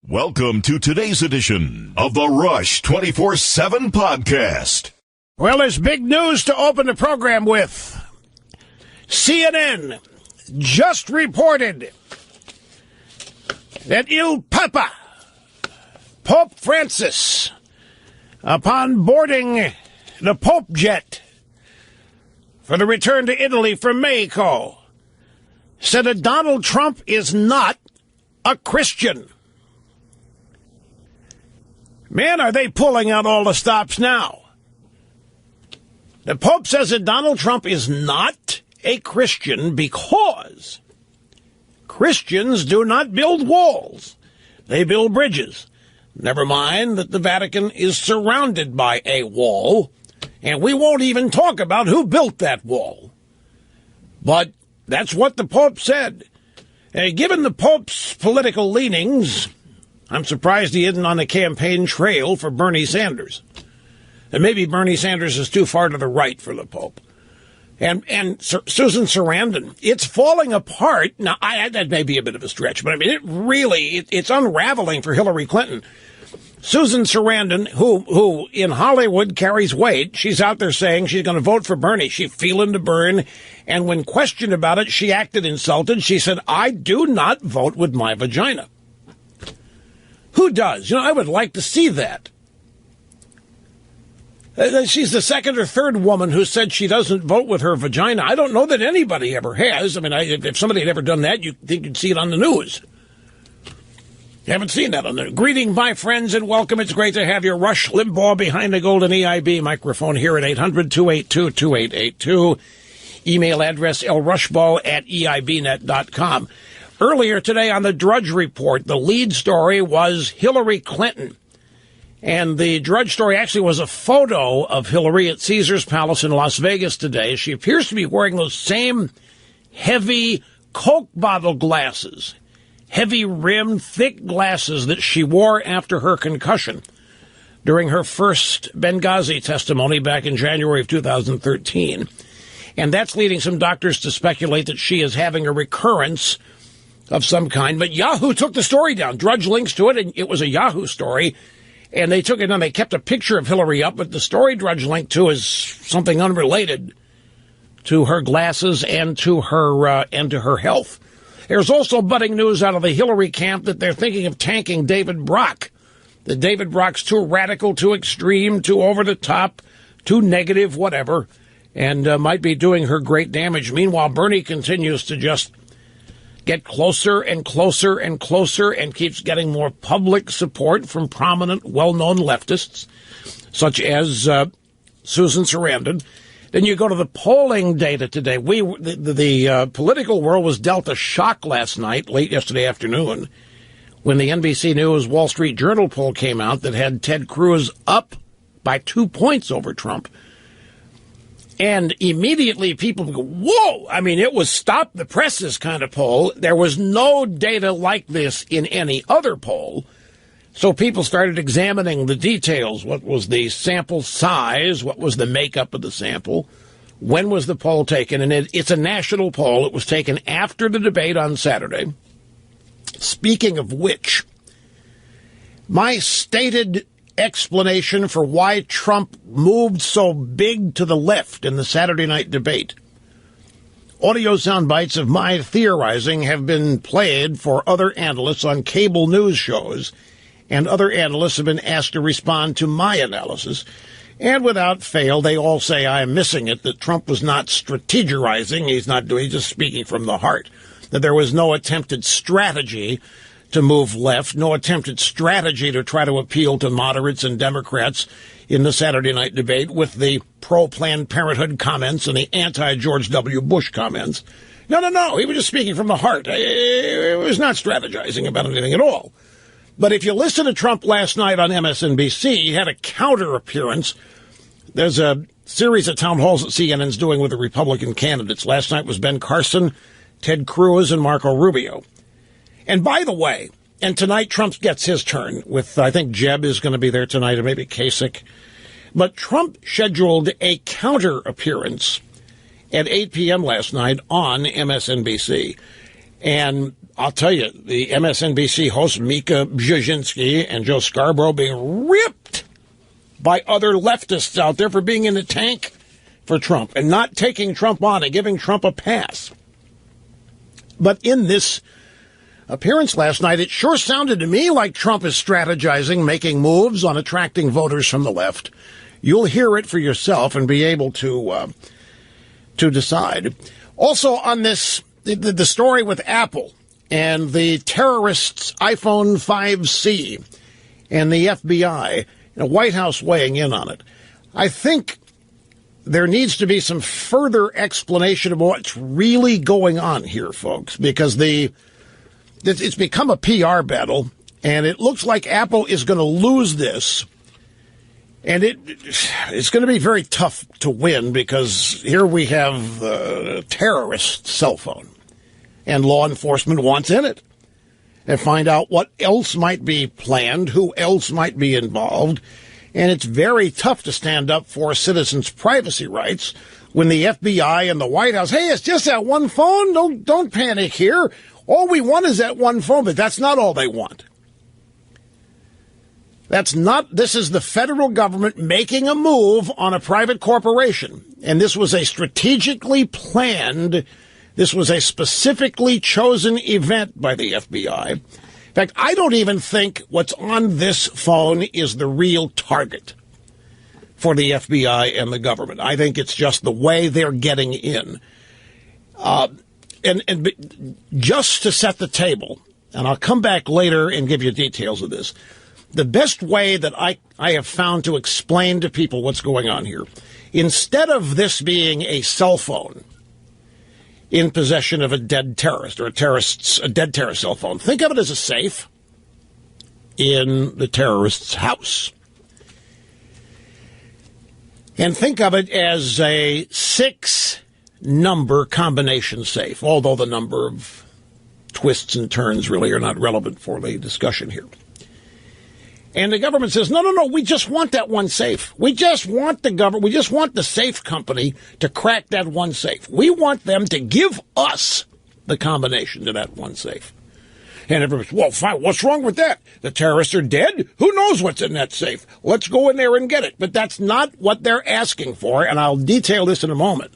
Welcome to today's edition of the Rush 24/7 podcast. Well, there's big news to open the program with. CNN just reported that Il Papa, Pope Francis, upon boarding the Pope jet for the return to Italy from Mexico, said that Donald Trump is not a Christian. Man, are they pulling out all the stops now? The Pope says that Donald Trump is not a Christian because Christians do not build walls. They build bridges. Never mind that the Vatican is surrounded by a wall, and we won't even talk about who built that wall. But that's what the Pope said. Given the Pope's political leanings, I'm surprised he isn't on the campaign trail for Bernie Sanders. And maybe Bernie Sanders is too far to the right for the Pope. And Susan Sarandon, it's falling apart. Now, that may be a bit of a stretch, but I mean, it's unraveling for Hillary Clinton. Susan Sarandon, who in Hollywood carries weight, she's out there saying she's going to vote for Bernie. She's feeling the burn. And when questioned about it, she acted insulted. She said, "I do not vote with my vagina." Who does? You know, I would like to see that. She's the second or third woman who said she doesn't vote with her vagina. I don't know that anybody ever has. I mean, if somebody had ever done that, you'd think you'd see it on the news. You haven't seen that on the news. Greeting, my friends, and welcome. It's great to have you. Rush Limbaugh behind the golden EIB microphone here at 800-282-2882. Email address lrushbaugh@eibnet.com. Earlier today on the Drudge Report, the lead story was Hillary Clinton. And the Drudge story actually was a photo of Hillary at Caesar's Palace in Las Vegas today. She appears to be wearing those same heavy Coke bottle glasses, heavy-rimmed, thick glasses that she wore after her concussion during her first Benghazi testimony back in January of 2013. And that's leading some doctors to speculate that she is having a recurrence of some kind. But Yahoo took the story down. Drudge links to it, and it was a Yahoo story. And they took it down. They kept a picture of Hillary up, but the story Drudge linked to is something unrelated to her glasses and to her health. There's also budding news out of the Hillary camp that they're thinking of tanking David Brock. That David Brock's too radical, too extreme, too over the top, too negative, whatever, and might be doing her great damage. Meanwhile, Bernie continues to just get closer and closer and closer and keeps getting more public support from prominent, well-known leftists, such as Susan Sarandon. Then you go to the polling data today. The political world was dealt a shock last night, late yesterday afternoon, when the NBC News Wall Street Journal poll came out that had Ted Cruz up by 2 points over Trump. And immediately people go, whoa! I mean, it was stop the presses kind of poll. There was no data like this in any other poll. So people started examining the details. What was the sample size? What was the makeup of the sample? When was the poll taken? And it's a national poll. It was taken after the debate on Saturday. Speaking of which, my stated explanation for why Trump moved so big to the left in the Saturday night debate. Audio sound bites of my theorizing have been played for other analysts on cable news shows, and other analysts have been asked to respond to my analysis. And without fail, they all say I am missing it, that Trump was not strategizing, he's just speaking from the heart, that there was no attempted strategy to move left, no attempted strategy to try to appeal to moderates and Democrats in the Saturday night debate with the pro-Planned Parenthood comments and the anti-George W. Bush comments. No, he was just speaking from the heart. He was not strategizing about anything at all. But if you listen to Trump last night on MSNBC, he had a counter appearance. There's a series of town halls that CNN's doing with the Republican candidates. Last night was Ben Carson, Ted Cruz, and Marco Rubio. And by the way, and tonight Trump gets his turn with, I think Jeb is going to be there tonight, or maybe Kasich. But Trump scheduled a counter appearance at 8 p.m. last night on MSNBC. And I'll tell you, the MSNBC hosts Mika Brzezinski and Joe Scarborough being ripped by other leftists out there for being in the tank for Trump and not taking Trump on and giving Trump a pass. But in this appearance last night, it sure sounded to me like Trump is strategizing, making moves on attracting voters from the left. You'll hear it for yourself and be able to decide. Also on this, the story with Apple and the terrorists' iPhone 5C and the FBI, the White House weighing in on it. I think there needs to be some further explanation of what's really going on here, folks, because it's become a PR battle, and it looks like Apple is going to lose this. And it's going to be very tough to win because here we have a terrorist cell phone, and law enforcement wants in it and find out what else might be planned, who else might be involved. And it's very tough to stand up for citizens' privacy rights when the FBI and the White House, hey, it's just that one phone. Don't panic here. All we want is that one phone, but that's not all they want. This is the federal government making a move on a private corporation. And this was a strategically planned, this was a specifically chosen event by the FBI. In fact, I don't even think what's on this phone is the real target for the FBI and the government. I think it's just the way they're getting in. And just to set the table, and I'll come back later and give you details of this, the best way that I have found to explain to people what's going on here, instead of this being a cell phone in possession of a dead terrorist or a dead terrorist cell phone, think of it as a safe in the terrorist's house. And think of it as a 6-number combination safe, although the number of twists and turns really are not relevant for the discussion here. And the government says, no, we just want that one safe. We just want the safe company to crack that one safe. We want them to give us the combination to that one safe. And everybody's, well, fine, what's wrong with that? The terrorists are dead? Who knows what's in that safe? Let's go in there and get it. But that's not what they're asking for, and I'll detail this in a moment.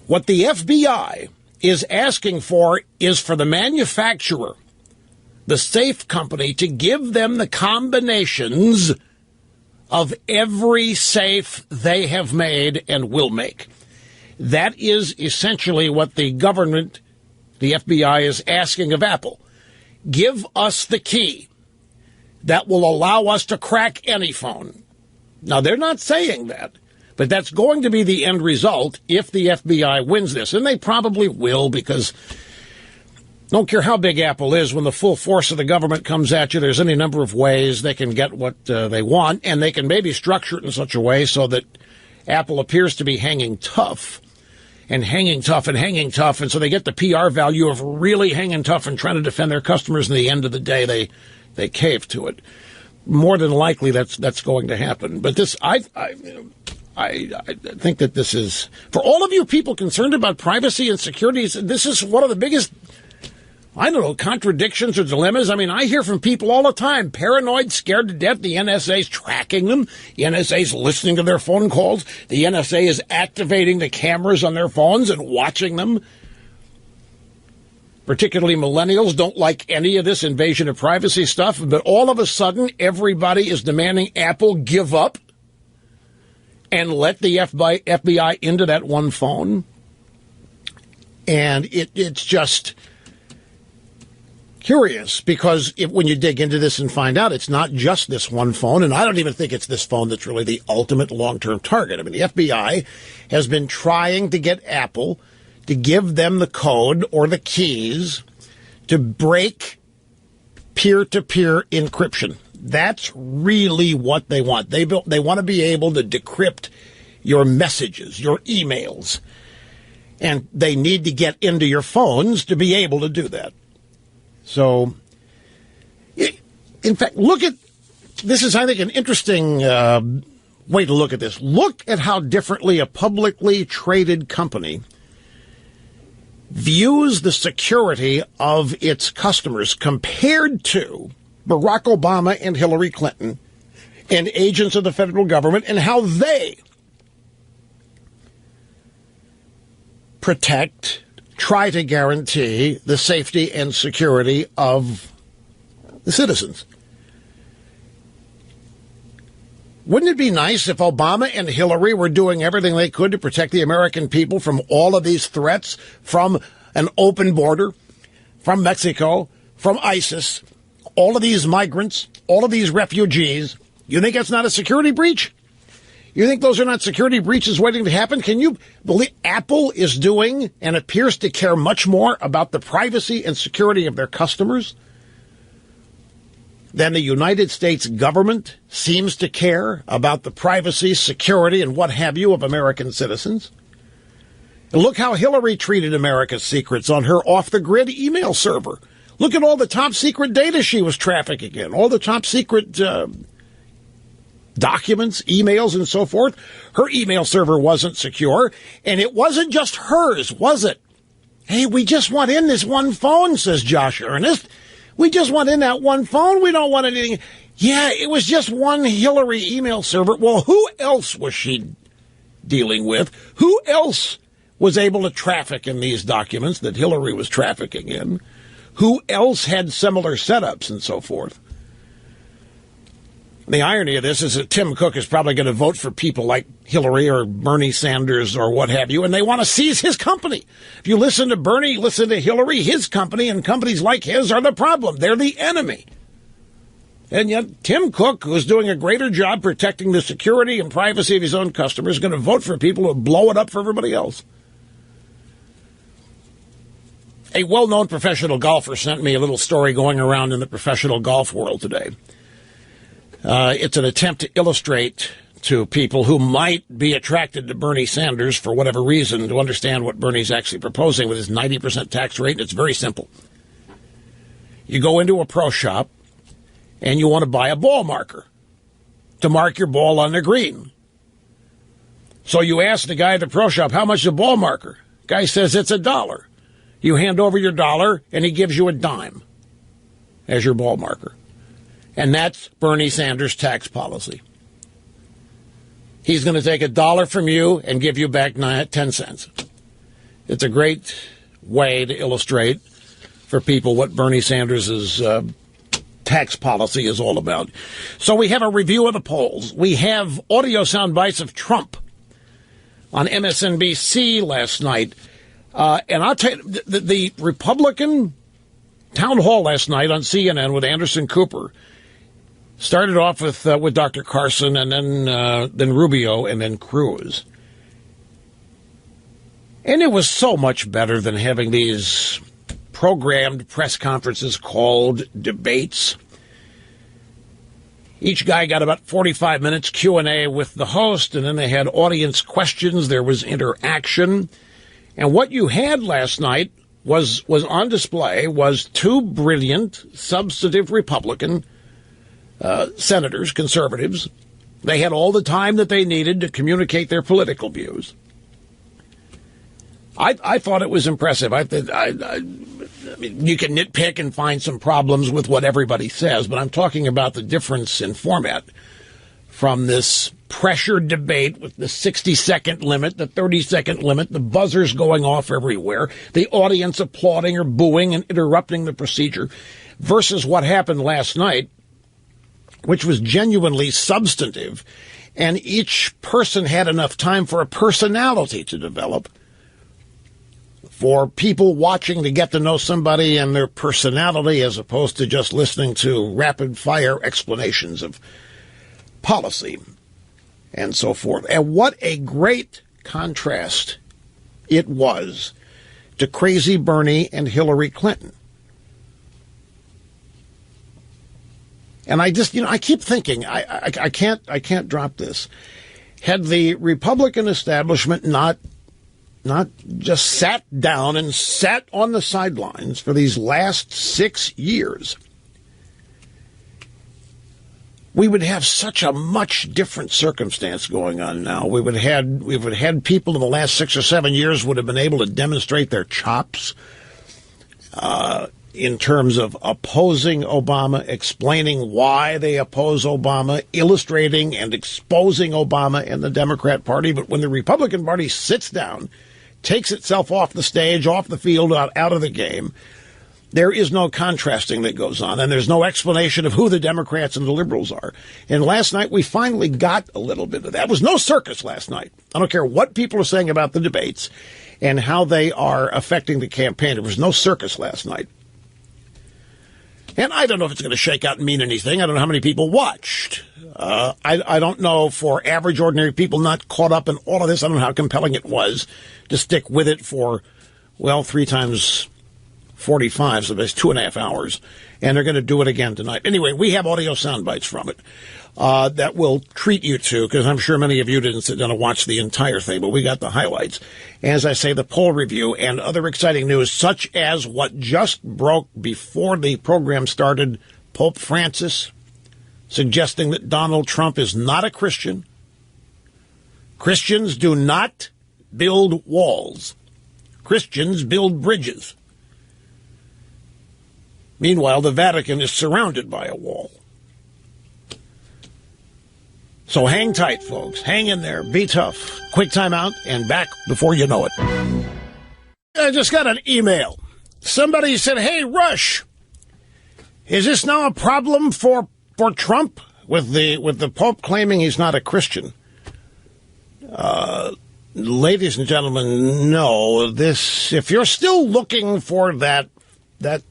What the FBI is asking for is for the manufacturer, the safe company, to give them the combinations of every safe they have made and will make. That is essentially what the government, the FBI, is asking of Apple. Give us the key that will allow us to crack any phone. Now, they're not saying that, but that's going to be the end result if the FBI wins this. And they probably will, because don't care how big Apple is, when the full force of the government comes at you, there's any number of ways they can get what they want, and they can maybe structure it in such a way so that Apple appears to be hanging tough, and so they get the PR value of really hanging tough and trying to defend their customers, and at the end of the day, they cave to it. More than likely, that's going to happen. But this, I think that this is, for all of you people concerned about privacy and security, this is one of the biggest, contradictions or dilemmas. I mean, I hear from people all the time, paranoid, scared to death. The NSA's tracking them. The NSA's listening to their phone calls. The NSA is activating the cameras on their phones and watching them. Particularly millennials don't like any of this invasion of privacy stuff. But all of a sudden, everybody is demanding Apple give up and let the FBI into that one phone. And it's just curious, because when you dig into this and find out it's not just this one phone, and I don't even think it's this phone that's really the ultimate long-term target. I mean, the FBI has been trying to get Apple to give them the code or the keys to break peer-to-peer encryption. That's really what they want. They want to be able to decrypt your messages, your emails, and they need to get into your phones to be able to do that. So, in fact, look at this is, I think, an interesting way to look at this. Look at how differently a publicly traded company views the security of its customers compared to Barack Obama and Hillary Clinton and agents of the federal government and how they try to guarantee the safety and security of the citizens. Wouldn't it be nice if Obama and Hillary were doing everything they could to protect the American people from all of these threats, from an open border, from Mexico, from ISIS, all of these migrants, all of these refugees? You think that's not a security breach? You think those are not security breaches waiting to happen? Can you believe Apple is doing and appears to care much more about the privacy and security of their customers than the United States government seems to care about the privacy, security, and what have you of American citizens? And look how Hillary treated America's secrets on her off-the-grid email server. Look at all the top-secret data she was trafficking in, all the top-secret documents, emails, and so forth. Her email server wasn't secure, and it wasn't just hers, was it? Hey, we just want in this one phone, says Josh Earnest. We just want in that one phone. We don't want anything. Yeah, it was just one Hillary email server. Well, who else was she dealing with? Who else was able to traffic in these documents that Hillary was trafficking in? Who else had similar setups and so forth? The irony of this is that Tim Cook is probably going to vote for people like Hillary or Bernie Sanders or what have you, and they want to seize his company. If you listen to Bernie, listen to Hillary, his company and companies like his are the problem. They're the enemy. And yet Tim Cook, who's doing a greater job protecting the security and privacy of his own customers, is going to vote for people who blow it up for everybody else. A well-known professional golfer sent me a little story going around in the professional golf world today. It's an attempt to illustrate to people who might be attracted to Bernie Sanders for whatever reason to understand what Bernie's actually proposing with his 90% tax rate. It's very simple. You go into a pro shop and you want to buy a ball marker to mark your ball on the green. So you ask the guy at the pro shop, how much is a ball marker? Guy says it's $1. You hand over your $1 and he gives you a dime as your ball marker. And that's Bernie Sanders' tax policy. He's going to take $1 from you and give you back 10 cents. It's a great way to illustrate for people what Bernie Sanders' tax policy is all about. So we have a review of the polls. We have audio sound bites of Trump on MSNBC last night. And I'll tell you, the Republican town hall last night on CNN with Anderson Cooper started off with Dr. Carson and then Rubio and then Cruz. And it was so much better than having these programmed press conferences called debates. Each guy got about 45 minutes Q&A with the host, and then they had audience questions. There was interaction. And what you had last night was on display was two brilliant, substantive Republican senators, conservatives. They had all the time that they needed to communicate their political views. I thought it was impressive. I mean, you can nitpick and find some problems with what everybody says, but I'm talking about the difference in format from this pressure debate with the 60-second limit, the 30-second limit, the buzzers going off everywhere, the audience applauding or booing and interrupting the procedure, versus what happened last night, which was genuinely substantive, and each person had enough time for a personality to develop, for people watching to get to know somebody and their personality as opposed to just listening to rapid-fire explanations of policy and so forth. And what a great contrast it was to crazy Bernie and Hillary Clinton. And I just, I keep thinking, I can't drop this. Had the Republican establishment not just sat down and sat on the sidelines for these last 6 years, we would have such a much different circumstance going on now. We would have had people in the last 6 or 7 years would have been able to demonstrate their chops in terms of opposing Obama, explaining why they oppose Obama, illustrating and exposing Obama and the Democrat Party. But when the Republican Party sits down, takes itself off the stage, off the field, out of the game, there is no contrasting that goes on, and there's no explanation of who the Democrats and the liberals are. And last night, we finally got a little bit of that. It was no circus last night. I don't care what people are saying about the debates and how they are affecting the campaign. There was no circus last night. And I don't know if it's going to shake out and mean anything. I don't know how many people watched. I don't know, for average, ordinary people not caught up in all of this, I don't know how compelling it was to stick with it for, 3 times 45, so that's 2.5 hours. And they're going to do it again tonight. Anyway, we have audio sound bites from it that we'll treat you to, because I'm sure many of you didn't sit down and watch the entire thing, but we got the highlights. As I say, the poll review and other exciting news, such as what just broke before the program started, Pope Francis suggesting that Donald Trump is not a Christian. Christians do not build walls. Christians build bridges. Meanwhile, the Vatican is surrounded by a wall. So hang tight, folks. Hang in there. Be tough. Quick time out and back before you know it. I just got an email. Somebody said, "Hey, Rush, is this now a problem for Trump with the Pope claiming he's not a Christian?" Ladies and gentlemen, no. If you're still looking for that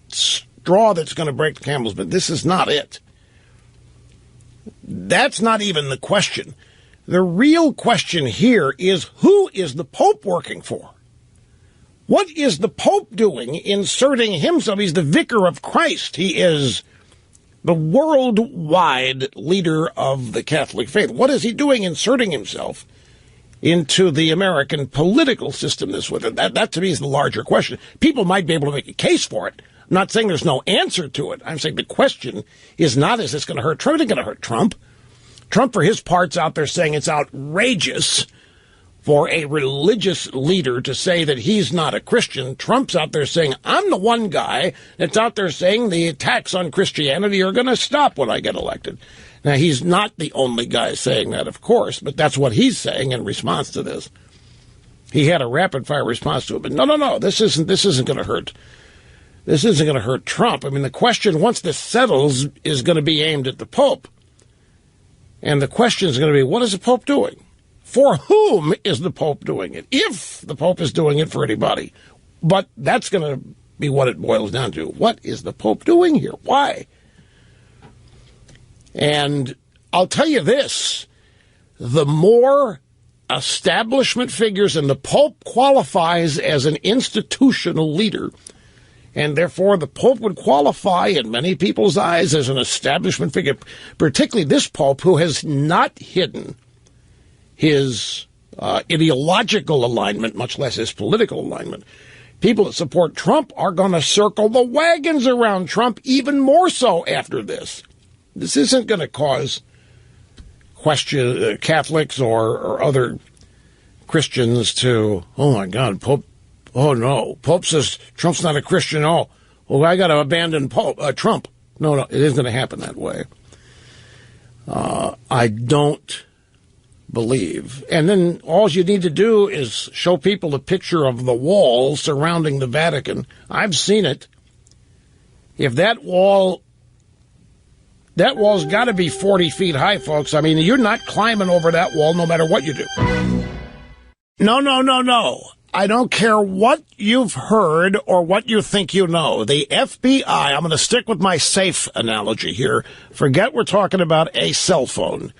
straw that's going to break the camel's back, this is not it. That's not even the question. The real question here is, who is the Pope working for? What is the Pope doing inserting himself? He's the vicar of Christ. He is the worldwide leader of the Catholic faith. What is he doing inserting himself into the American political system this way? That to me is the larger question. People might be able to make a case for it. I'm not saying there's no answer to it. I'm saying the question is not, is this going to hurt Trump? It ain't going to hurt Trump. Trump, for his part's out there saying it's outrageous for a religious leader to say that he's not a Christian. Trump's out there saying, I'm the one guy that's out there saying the attacks on Christianity are going to stop when I get elected. Now, he's not the only guy saying that, of course, but that's what he's saying in response to this. He had a rapid-fire response to it, but no, this isn't going to hurt. This isn't going to hurt Trump. I mean, the question, once this settles, is going to be aimed at the Pope. And the question is going to be, what is the Pope doing? For whom is the Pope doing it? If the Pope is doing it for anybody. But that's going to be what it boils down to. What is the Pope doing here? Why? And I'll tell you this, the more establishment figures, and the Pope qualifies as an institutional leader, and therefore the Pope would qualify in many people's eyes as an establishment figure, particularly this Pope, who has not hidden his ideological alignment, much less his political alignment. People that support Trump are going to circle the wagons around Trump even more so after this. This isn't going to cause Catholics or other Christians to, oh my God, Pope. Oh, no. Pope says Trump's not a Christian. Oh, well, I got to abandon Trump. No, it isn't going to happen that way. I don't believe. And then all you need to do is show people a picture of the wall surrounding the Vatican. I've seen it. If that wall's got to be 40 feet high, folks. I mean, you're not climbing over that wall no matter what you do. No. I don't care what you've heard or what you think you know. The FBI, I'm going to stick with my safe analogy here. Forget we're talking about a cell phone.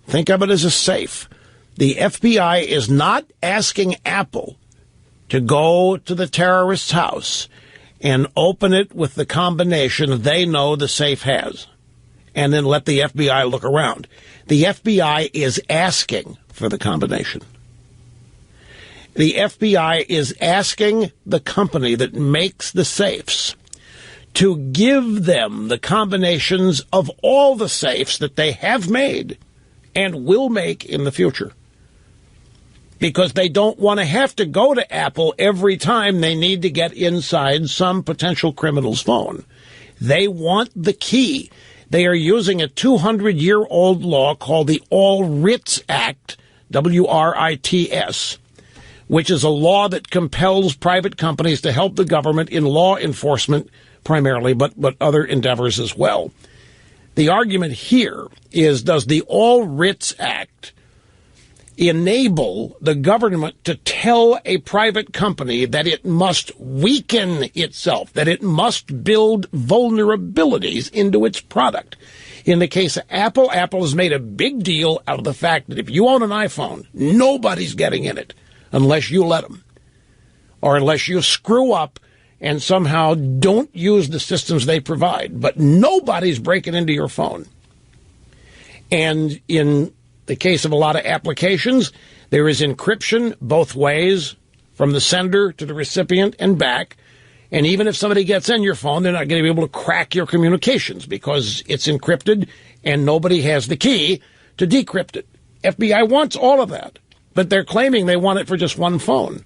Think of it as a safe. The FBI is not asking Apple to go to the terrorist's house and open it with the combination they know the safe has, and then let the FBI look around. The FBI is asking for the combination. The FBI is asking the company that makes the safes to give them the combinations of all the safes that they have made and will make in the future. Because they don't want to have to go to Apple every time they need to get inside some potential criminal's phone. They want the key. They are using a 200-year-old law called the All Writs Act, W-R-I-T-S, which is a law that compels private companies to help the government in law enforcement primarily, but other endeavors as well. The argument here is, does the All Writs Act enable the government to tell a private company that it must weaken itself, that it must build vulnerabilities into its product? In the case of Apple, Apple has made a big deal out of the fact that if you own an iPhone, nobody's getting in it unless you let them, or unless you screw up and somehow don't use the systems they provide. But nobody's breaking into your phone. And in the case of a lot of applications, there is encryption both ways, from the sender to the recipient and back. And even if somebody gets in your phone, they're not going to be able to crack your communications because it's encrypted and nobody has the key to decrypt it. FBI wants all of that, but they're claiming they want it for just one phone.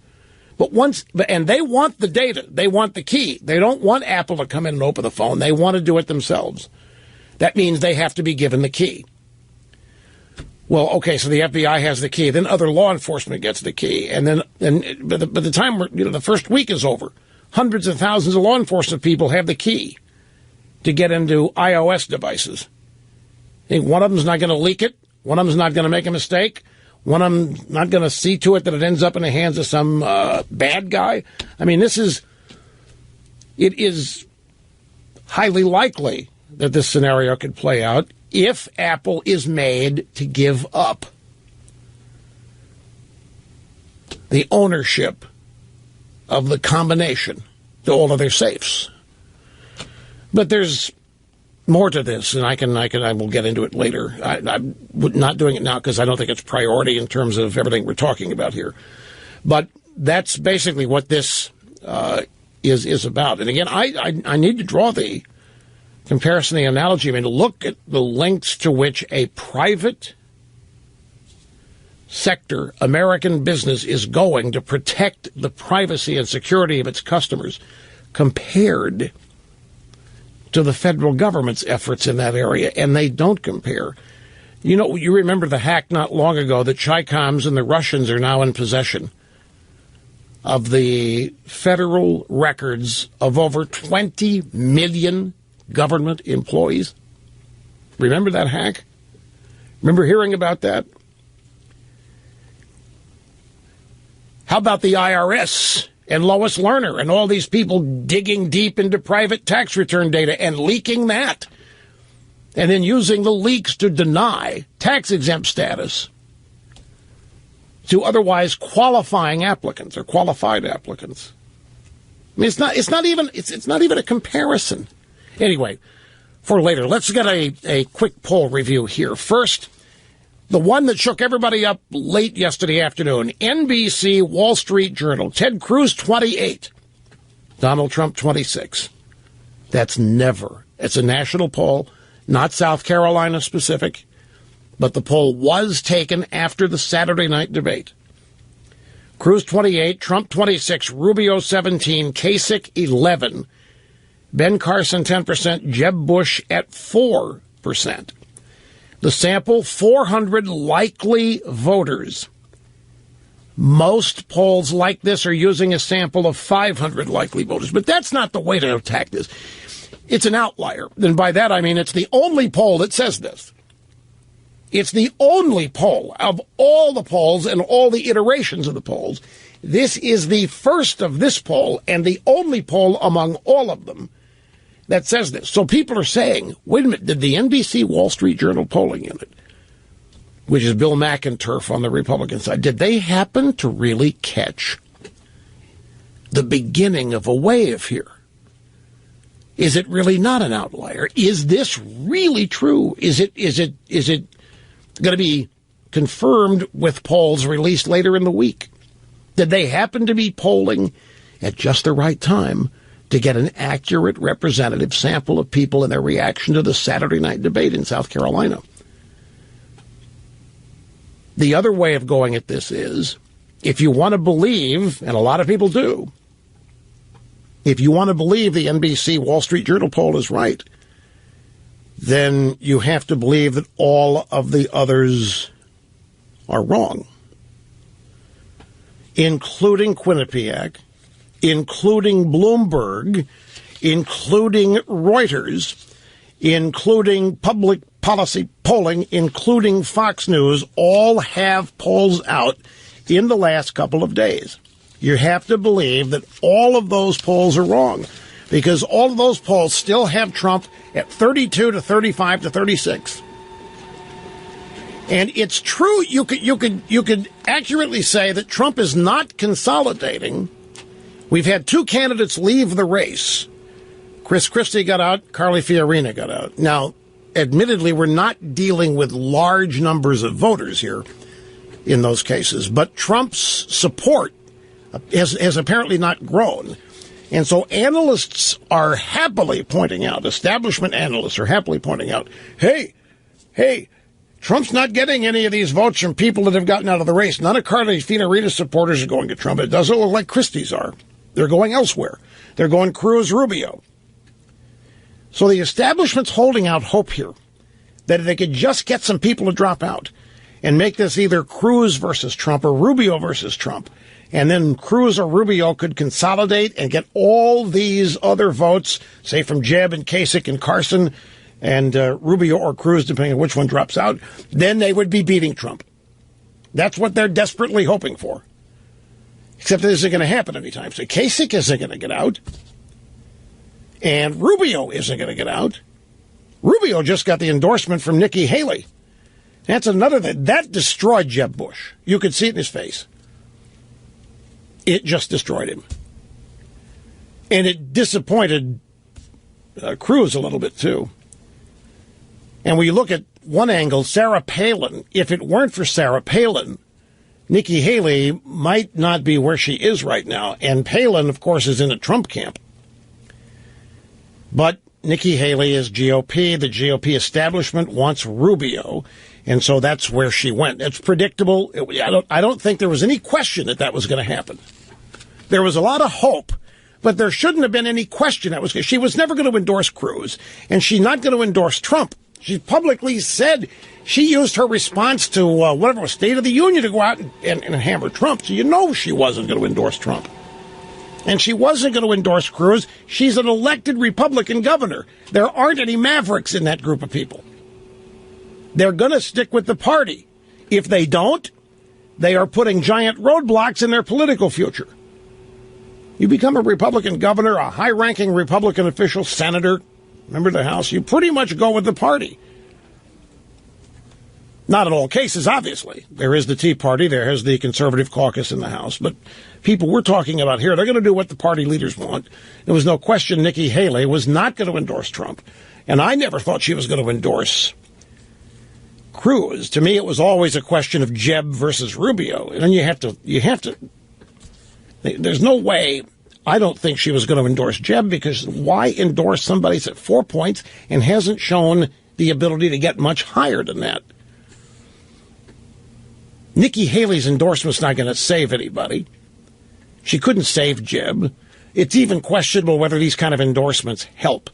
And they want the data. They want the key. They don't want Apple to come in and open the phone. They want to do it themselves. That means they have to be given the key. Well, okay, so the FBI has the key. Then other law enforcement gets the key. And then by the time the first week is over, hundreds of thousands of law enforcement people have the key to get into iOS devices. Think one of them's not going to leak it. One of them's not going to make a mistake. One of them not going to see to it that it ends up in the hands of some bad guy. I mean, it is highly likely that this scenario could play out if Apple is made to give up the ownership of the combination to all of their safes. But there's more to this, and I will get into it later. I'm not doing it now because I don't think it's priority in terms of everything we're talking about here. But that's basically what this is about. And again, I need to draw the comparison, the analogy. I mean, look at the lengths to which a private sector American business is going to protect the privacy and security of its customers compared to the federal government's efforts in that area, and they don't compare. You know, you remember the hack not long ago that Chicoms and the Russians are now in possession of the federal records of over 20 million government employees. Remember that hack? Remember hearing about that? How about the IRS and Lois Lerner and all these people digging deep into private tax return data and leaking that, and then using the leaks to deny tax-exempt status to otherwise qualifying applicants or qualified applicants? I mean, it's not even a comparison. Anyway, for later, let's get a quick poll review here. First, the one that shook everybody up late yesterday afternoon, NBC Wall Street Journal, Ted Cruz 28, Donald Trump 26. It's a national poll, not South Carolina specific, but the poll was taken after the Saturday night debate. Cruz 28, Trump 26, Rubio 17, Kasich 11, Ben Carson 10%, Jeb Bush at 4%. The sample, 400 likely voters. Most polls like this are using a sample of 500 likely voters, but that's not the way to attack this. It's an outlier. And by that, I mean it's the only poll that says this. It's the only poll of all the polls and all the iterations of the polls. This is the first of this poll and the only poll among all of them that says this. So people are saying, wait a minute, did the NBC Wall Street Journal polling unit, which is Bill McInturf on the Republican side, did they happen to really catch the beginning of a wave here? Is it really not an outlier? Is this really true? Is it going to be confirmed with polls released later in the week? Did they happen to be polling at just the right time to get an accurate representative sample of people and their reaction to the Saturday night debate in South Carolina. The other way of going at this is, if you want to believe, and a lot of people do, if you want to believe the NBC Wall Street Journal poll is right, then you have to believe that all of the others are wrong, including Quinnipiac, including Bloomberg, including Reuters, including Public Policy Polling, including Fox News, all have polls out in the last couple of days. You have to believe that all of those polls are wrong, because all of those polls still have Trump at 32 to 35 to 36. And it's true, you could accurately say that Trump is not consolidating. We've had two candidates leave the race. Chris Christie got out, Carly Fiorina got out. Now, admittedly, we're not dealing with large numbers of voters here in those cases, but Trump's support has apparently not grown. And so analysts are happily pointing out, establishment analysts are happily pointing out, hey, Trump's not getting any of these votes from people that have gotten out of the race. None of Carly Fiorina's supporters are going to Trump. It doesn't look like Christie's are. They're going elsewhere. They're going Cruz, Rubio. So the establishment's holding out hope here that if they could just get some people to drop out and make this either Cruz versus Trump or Rubio versus Trump, and then Cruz or Rubio could consolidate and get all these other votes, say from Jeb and Kasich and Carson and Rubio or Cruz, depending on which one drops out, then they would be beating Trump. That's what they're desperately hoping for. Except that isn't going to happen anytime soon. Kasich isn't going to get out. And Rubio isn't going to get out. Rubio just got the endorsement from Nikki Haley. That's another thing. That destroyed Jeb Bush. You could see it in his face. It just destroyed him. And it disappointed Cruz a little bit, too. And when you look at one angle, Sarah Palin, if it weren't for Sarah Palin, Nikki Haley might not be where she is right now. And Palin, of course, is in a Trump camp. But Nikki Haley is GOP. The GOP establishment wants Rubio. And so that's where she went. It's predictable. I don't think there was any question that was going to happen. There was a lot of hope, but there shouldn't have been any question that was. She was never going to endorse Cruz, and she's not going to endorse Trump. She publicly said she used her response to whatever was State of the Union to go out and hammer Trump. So you know she wasn't going to endorse Trump. And she wasn't going to endorse Cruz. She's an elected Republican governor. There aren't any mavericks in that group of people. They're going to stick with the party. If they don't, they are putting giant roadblocks in their political future. You become a Republican governor, a high-ranking Republican official, senator, member of the House, you pretty much go with the party. Not in all cases, obviously. There is the Tea Party, there is the conservative caucus in the House, but people we're talking about here, they're going to do what the party leaders want. There was no question Nikki Haley was not going to endorse Trump, and I never thought she was going to endorse Cruz. To me, it was always a question of Jeb versus Rubio, and then you have to. There's no way. I don't think she was going to endorse Jeb, because why endorse somebody that's at 4 points and hasn't shown the ability to get much higher than that? Nikki Haley's endorsement's not going to save anybody. She couldn't save Jeb. It's even questionable whether these kind of endorsements help.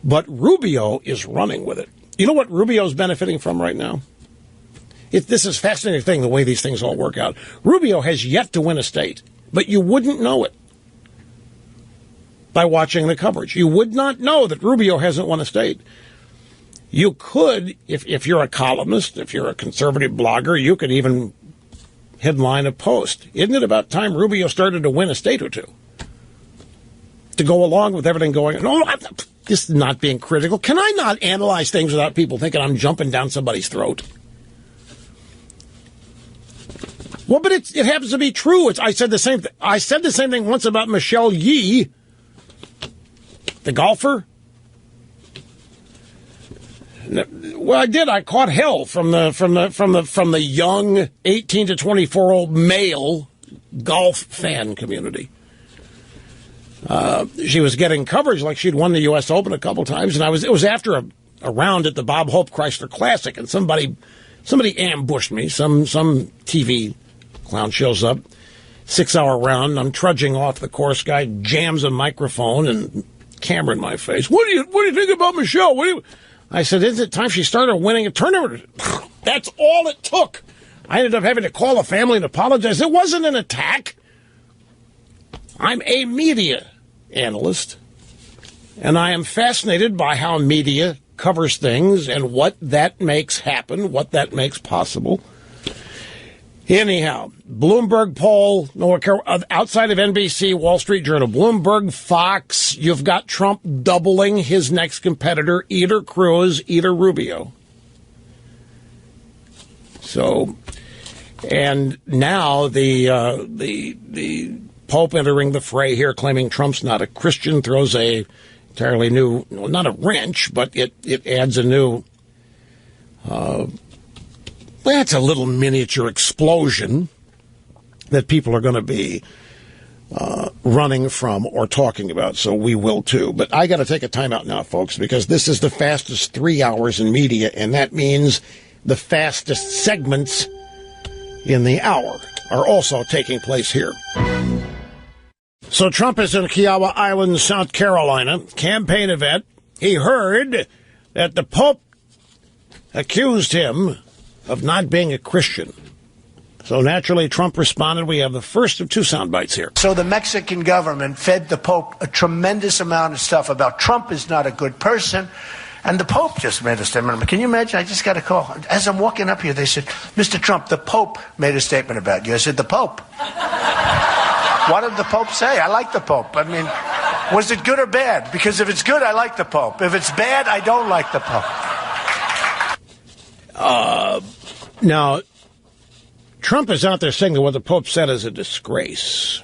But Rubio is running with it. You know what Rubio's benefiting from right now? This is a fascinating thing, the way these things all work out. Rubio has yet to win a state, but you wouldn't know it by watching the coverage. You would not know that Rubio hasn't won a state. You could, if you're a columnist, if you're a conservative blogger, you could even headline a post. Isn't it about time Rubio started to win a state or two? To go along with everything going on. No, this is not being critical. Can I not analyze things without people thinking I'm jumping down somebody's throat? Well, but it happens to be true. I said the same thing. I said the same thing once about Michelle Yee, the golfer. Well, I did. I caught hell from the young 18 to 24-year-old male golf fan community. She was getting coverage like she'd won the U.S. Open a couple times, and it was after a round at the Bob Hope Chrysler Classic, and somebody ambushed me. Some TV clown shows up, 6-hour round. I'm trudging off the course. Guy jams a microphone and camera in my face. What do you think about Michelle? I said, isn't it time she started winning a tournament? That's all it took. I ended up having to call the family and apologize. It wasn't an attack. I'm a media analyst, and I am fascinated by how media covers things and what that makes happen, what that makes possible. Anyhow, Bloomberg poll, outside of NBC, Wall Street Journal, Bloomberg, Fox, you've got Trump doubling his next competitor, either Cruz, either Rubio. So, and now the Pope entering the fray here, claiming Trump's not a Christian, throws a entirely new, not a wrench, but it adds a new, that's a little miniature explosion that people are going to be running from or talking about, so we will too. But I got to take a time out now, folks, because this is the fastest 3 hours in media, and that means the fastest segments in the hour are also taking place here. So Trump is in Kiowa Island, South Carolina, campaign event. He heard that the Pope accused him of not being a Christian. So naturally, Trump responded. We have the first of two sound bites here. So the Mexican government fed the Pope a tremendous amount of stuff about Trump is not a good person. And the Pope just made a statement. Can you imagine? I just got a call. As I'm walking up here, they said, Mr. Trump, the Pope made a statement about you. I said, the Pope? What did the Pope say? I like the Pope. I mean, was it good or bad? Because if it's good, I like the Pope. If it's bad, I don't like the Pope. Now, Trump is out there saying that what the Pope said is a disgrace.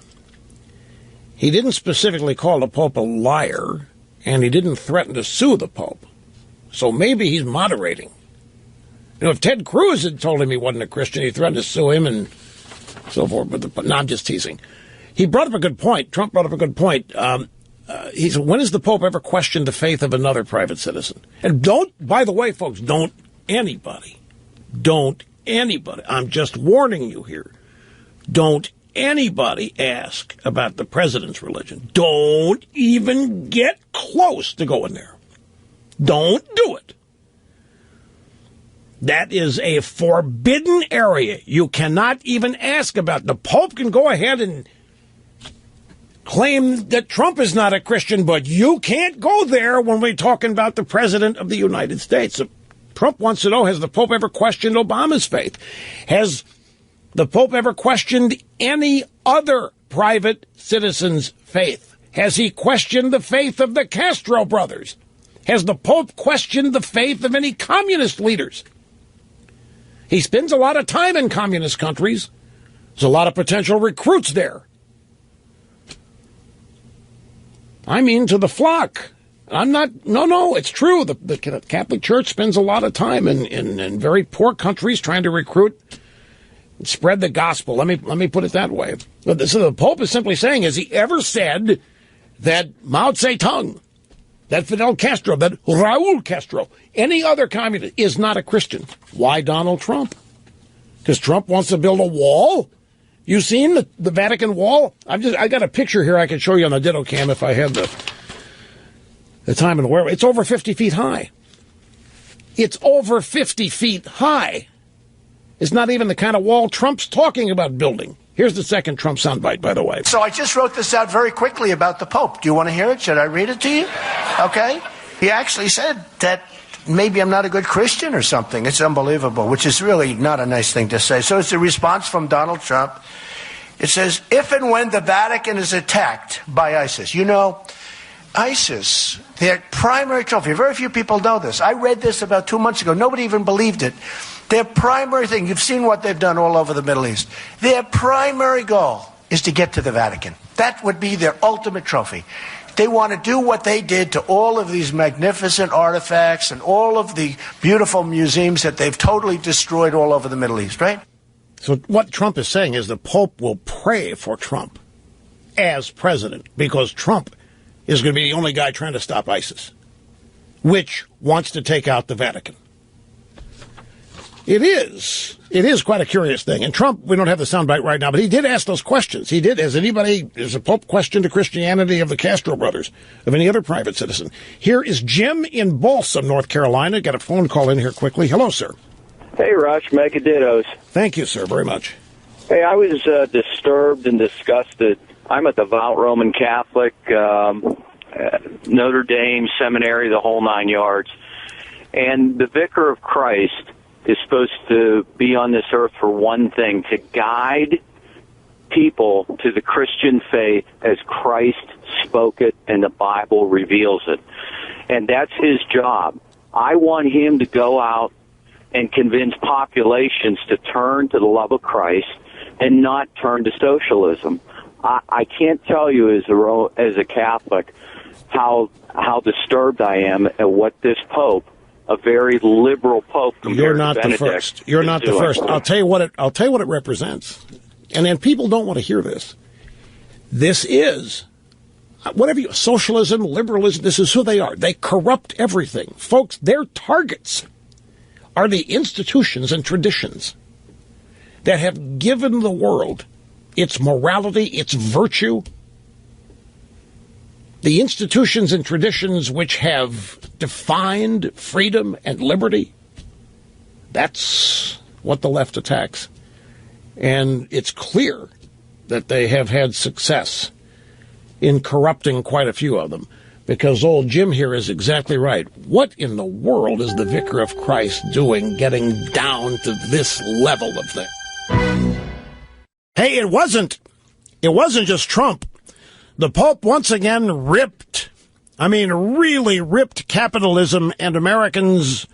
He didn't specifically call the Pope a liar, and he didn't threaten to sue the Pope. So maybe he's moderating. You know, if Ted Cruz had told him he wasn't a Christian, he threatened to sue him and so forth. But no, I'm just teasing. He brought up a good point. Trump brought up a good point. He said, when has the Pope ever questioned the faith of another private citizen? And by the way, folks, don't anybody, I'm just warning you here, don't anybody ask about the president's religion. Don't even get close to going there. Don't do it. That is a forbidden area. You cannot even ask about. The Pope can go ahead and claim that Trump is not a Christian, but you can't go there when we're talking about the President of the United States. So Trump wants to know, has the Pope ever questioned Obama's faith? Has the Pope ever questioned any other private citizen's faith? Has he questioned the faith of the Castro brothers? Has the Pope questioned the faith of any communist leaders? He spends a lot of time in communist countries. There's a lot of potential recruits there. I mean, to the flock. No, it's true. The Catholic Church spends a lot of time in very poor countries trying to recruit and spread the gospel. Let me put it that way. So the Pope is simply saying, has he ever said that Mao Zedong, that Fidel Castro, that Raul Castro, any other communist is not a Christian? Why Donald Trump? Because Trump wants to build a wall? You seen the Vatican wall? I got a picture here I can show you on the Ditto Cam if I had the time and the wherewithal. It's over 50 feet high. It's over 50 feet high. It's not even the kind of wall Trump's talking about building. Here's the second Trump soundbite, by the way. So I just wrote this out very quickly about the Pope. Do you want to hear it? Should I read it to you? Okay. He actually said that maybe I'm not a good Christian or something. It's unbelievable, which is really not a nice thing to say. So it's a response from Donald Trump. It says, if and when the Vatican is attacked by ISIS. You know, ISIS, their primary trophy, very few people know this. I read this about 2 months ago. Nobody even believed it. Their primary thing, you've seen what they've done all over the Middle East. Their primary goal is to get to the Vatican. That would be their ultimate trophy. They want to do what they did to all of these magnificent artifacts and all of the beautiful museums that they've totally destroyed all over the Middle East, right? So what Trump is saying is the Pope will pray for Trump. as president, because Trump is going to be the only guy trying to stop ISIS, which wants to take out the Vatican. It is quite a curious thing. And Trump, we don't have the soundbite right now, but he did ask those questions. He did. Has a Pope questioned the Christianity of the Castro brothers, of any other private citizen? Here is Jim in Balsam, North Carolina. Got a phone call in here quickly. Hello, sir. Hey, Rush. Mega dittos. Thank you, sir, very much. Hey, I was disturbed and disgusted. I'm a devout Roman Catholic, Notre Dame Seminary, the whole 9 yards. And the Vicar of Christ is supposed to be on this earth for one thing, to guide people to the Christian faith as Christ spoke it and the Bible reveals it. And that's his job. I want him to go out and convince populations to turn to the love of Christ and not turn to socialism. I can't tell you as a Catholic how disturbed I am at what this Pope, a very liberal Pope compared to Benedict, the first. You're not the first. I'll tell you what it represents. And then people don't want to hear this. This is socialism, liberalism, this is who they are. They corrupt everything. Folks, their targets are the institutions and traditions that have given the world its morality, its virtue, the institutions and traditions which have defined freedom and liberty. That's what the left attacks. And it's clear that they have had success in corrupting quite a few of them, because old Jim here is exactly right. What in the world is the Vicar of Christ doing getting down to this level of thing? Hey, it wasn't just Trump. The Pope once again really ripped capitalism and Americans'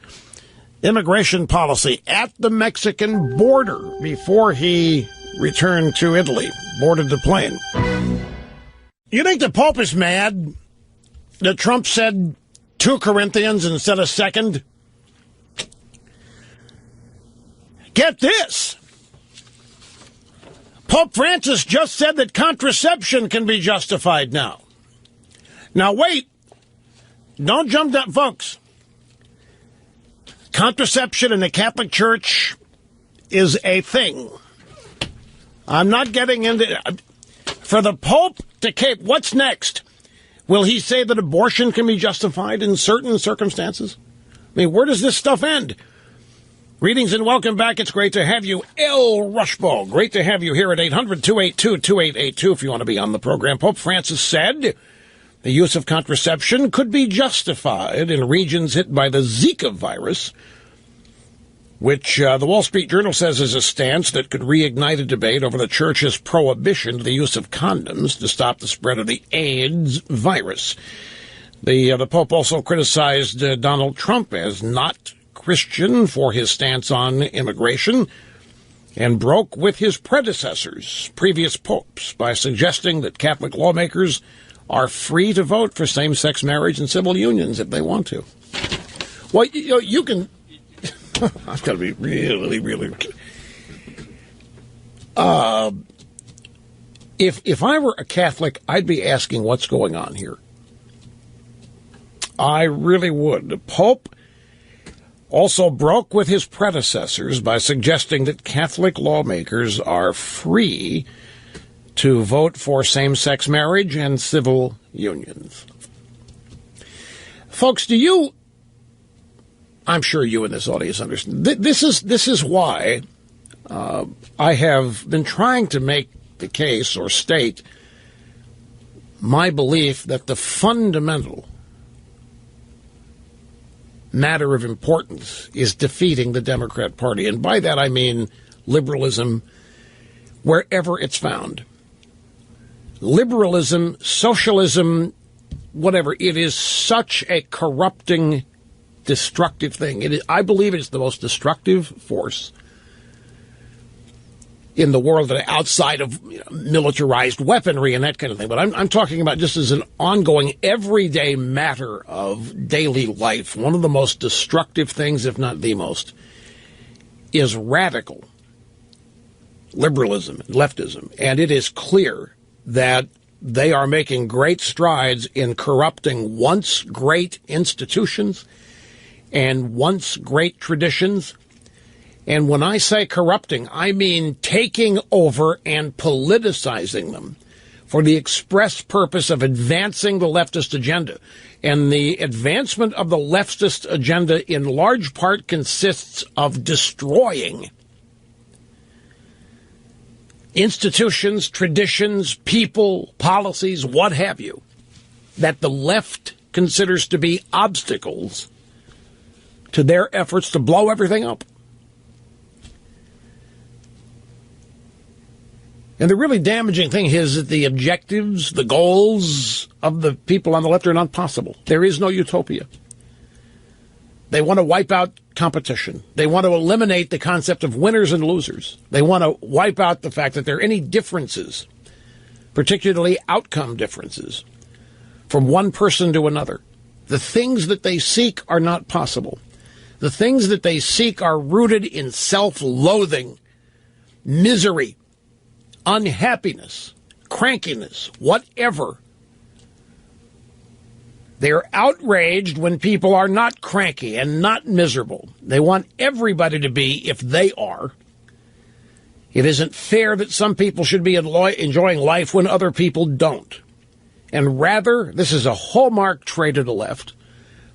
immigration policy at the Mexican border before he returned to Italy, boarded the plane. You think the Pope is mad that Trump said 2 Corinthians instead of 2nd? Get this. Pope Francis just said that contraception can be justified now. Now, wait. Don't jump that, folks. Contraception in the Catholic Church is a thing. I'm not getting into... For the Pope to cape, what's next? Will he say that abortion can be justified in certain circumstances? I mean, where does this stuff end? Greetings and welcome back. It's great to have you, El Rushbo. Great to have you here at 800-282-2882 if you want to be on the program. Pope Francis said the use of contraception could be justified in regions hit by the Zika virus, which the Wall Street Journal says is a stance that could reignite a debate over the Church's prohibition to the use of condoms to stop the spread of the AIDS virus. The Pope also criticized Donald Trump as not Christian for his stance on immigration, and broke with his predecessors, previous popes, by suggesting that Catholic lawmakers are free to vote for same-sex marriage and civil unions if they want to. Well, you can... I've got to be really... If I were a Catholic, I'd be asking what's going on here. I really would. The Pope also broke with his predecessors by suggesting that Catholic lawmakers are free to vote for same-sex marriage and civil unions. Folks, I'm sure you in this audience understand. This is why I have been trying to make the case or state my belief that the fundamental matter of importance is defeating the Democrat Party. And by that I mean liberalism wherever it's found. Liberalism, socialism, whatever, it is such a corrupting, destructive thing. I believe it's the most destructive force in the world outside of militarized weaponry and that kind of thing. But I'm talking about just as an ongoing, everyday matter of daily life. One of the most destructive things, if not the most, is radical liberalism and leftism. And it is clear that they are making great strides in corrupting once great institutions and once great traditions. And when I say corrupting, I mean taking over and politicizing them for the express purpose of advancing the leftist agenda. And the advancement of the leftist agenda in large part consists of destroying institutions, traditions, people, policies, what have you, that the left considers to be obstacles to their efforts to blow everything up. And the really damaging thing is that the objectives, the goals of the people on the left are not possible. There is no utopia. They want to wipe out competition. They want to eliminate the concept of winners and losers. They want to wipe out the fact that there are any differences, particularly outcome differences, from one person to another. The things that they seek are not possible. The things that they seek are rooted in self-loathing, misery, unhappiness, crankiness, whatever. They're outraged when people are not cranky and not miserable. They want everybody to be if they are. It isn't fair that some people should be enjoying life when other people don't. And rather, this is a hallmark trait of the left,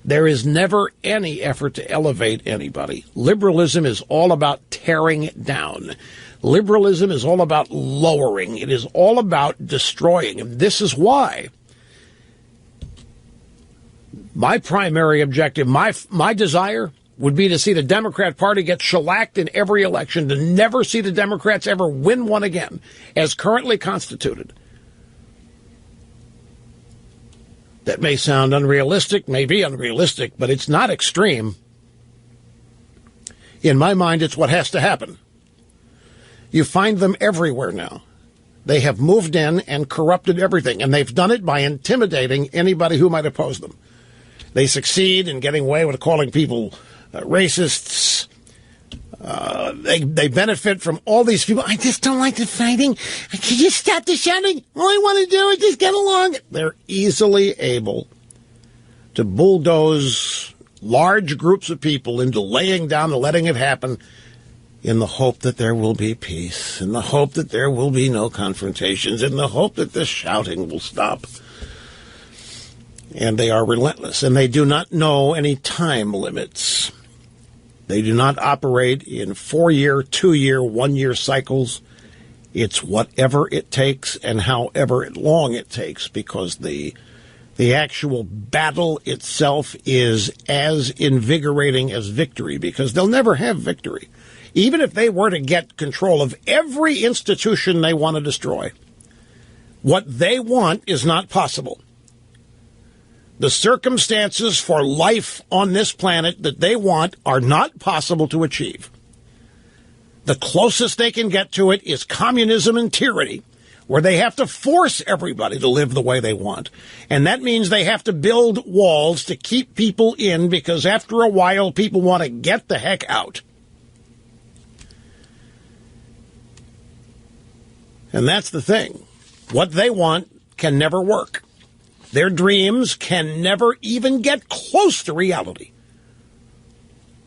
there is never any effort to elevate anybody. Liberalism is all about tearing down. Liberalism is all about lowering. It is all about destroying. And this is why my primary objective, my desire would be to see the Democrat Party get shellacked in every election, to never see the Democrats ever win one again, as currently constituted. That may sound unrealistic, may be unrealistic, but it's not extreme. In my mind, it's what has to happen. You find them everywhere now. They have moved in and corrupted everything, and they've done it by intimidating anybody who might oppose them. They succeed in getting away with calling people racists. They benefit from all these people. I just don't like the fighting. Can you stop the shouting? All I want to do is just get along. They're easily able to bulldoze large groups of people into laying down and letting it happen in the hope that there will be peace, in the hope that there will be no confrontations, in the hope that the shouting will stop. And they are relentless, and they do not know any time limits. They do not operate in 4-year, 2-year, 1-year cycles. It's whatever it takes and however long it takes, because the actual battle itself is as invigorating as victory, because they'll never have victory. Even if they were to get control of every institution they want to destroy, what they want is not possible. The circumstances for life on this planet that they want are not possible to achieve. The closest they can get to it is communism and tyranny, where they have to force everybody to live the way they want. And that means they have to build walls to keep people in, because after a while, people want to get the heck out. And that's the thing. What they want can never work. Their dreams can never even get close to reality.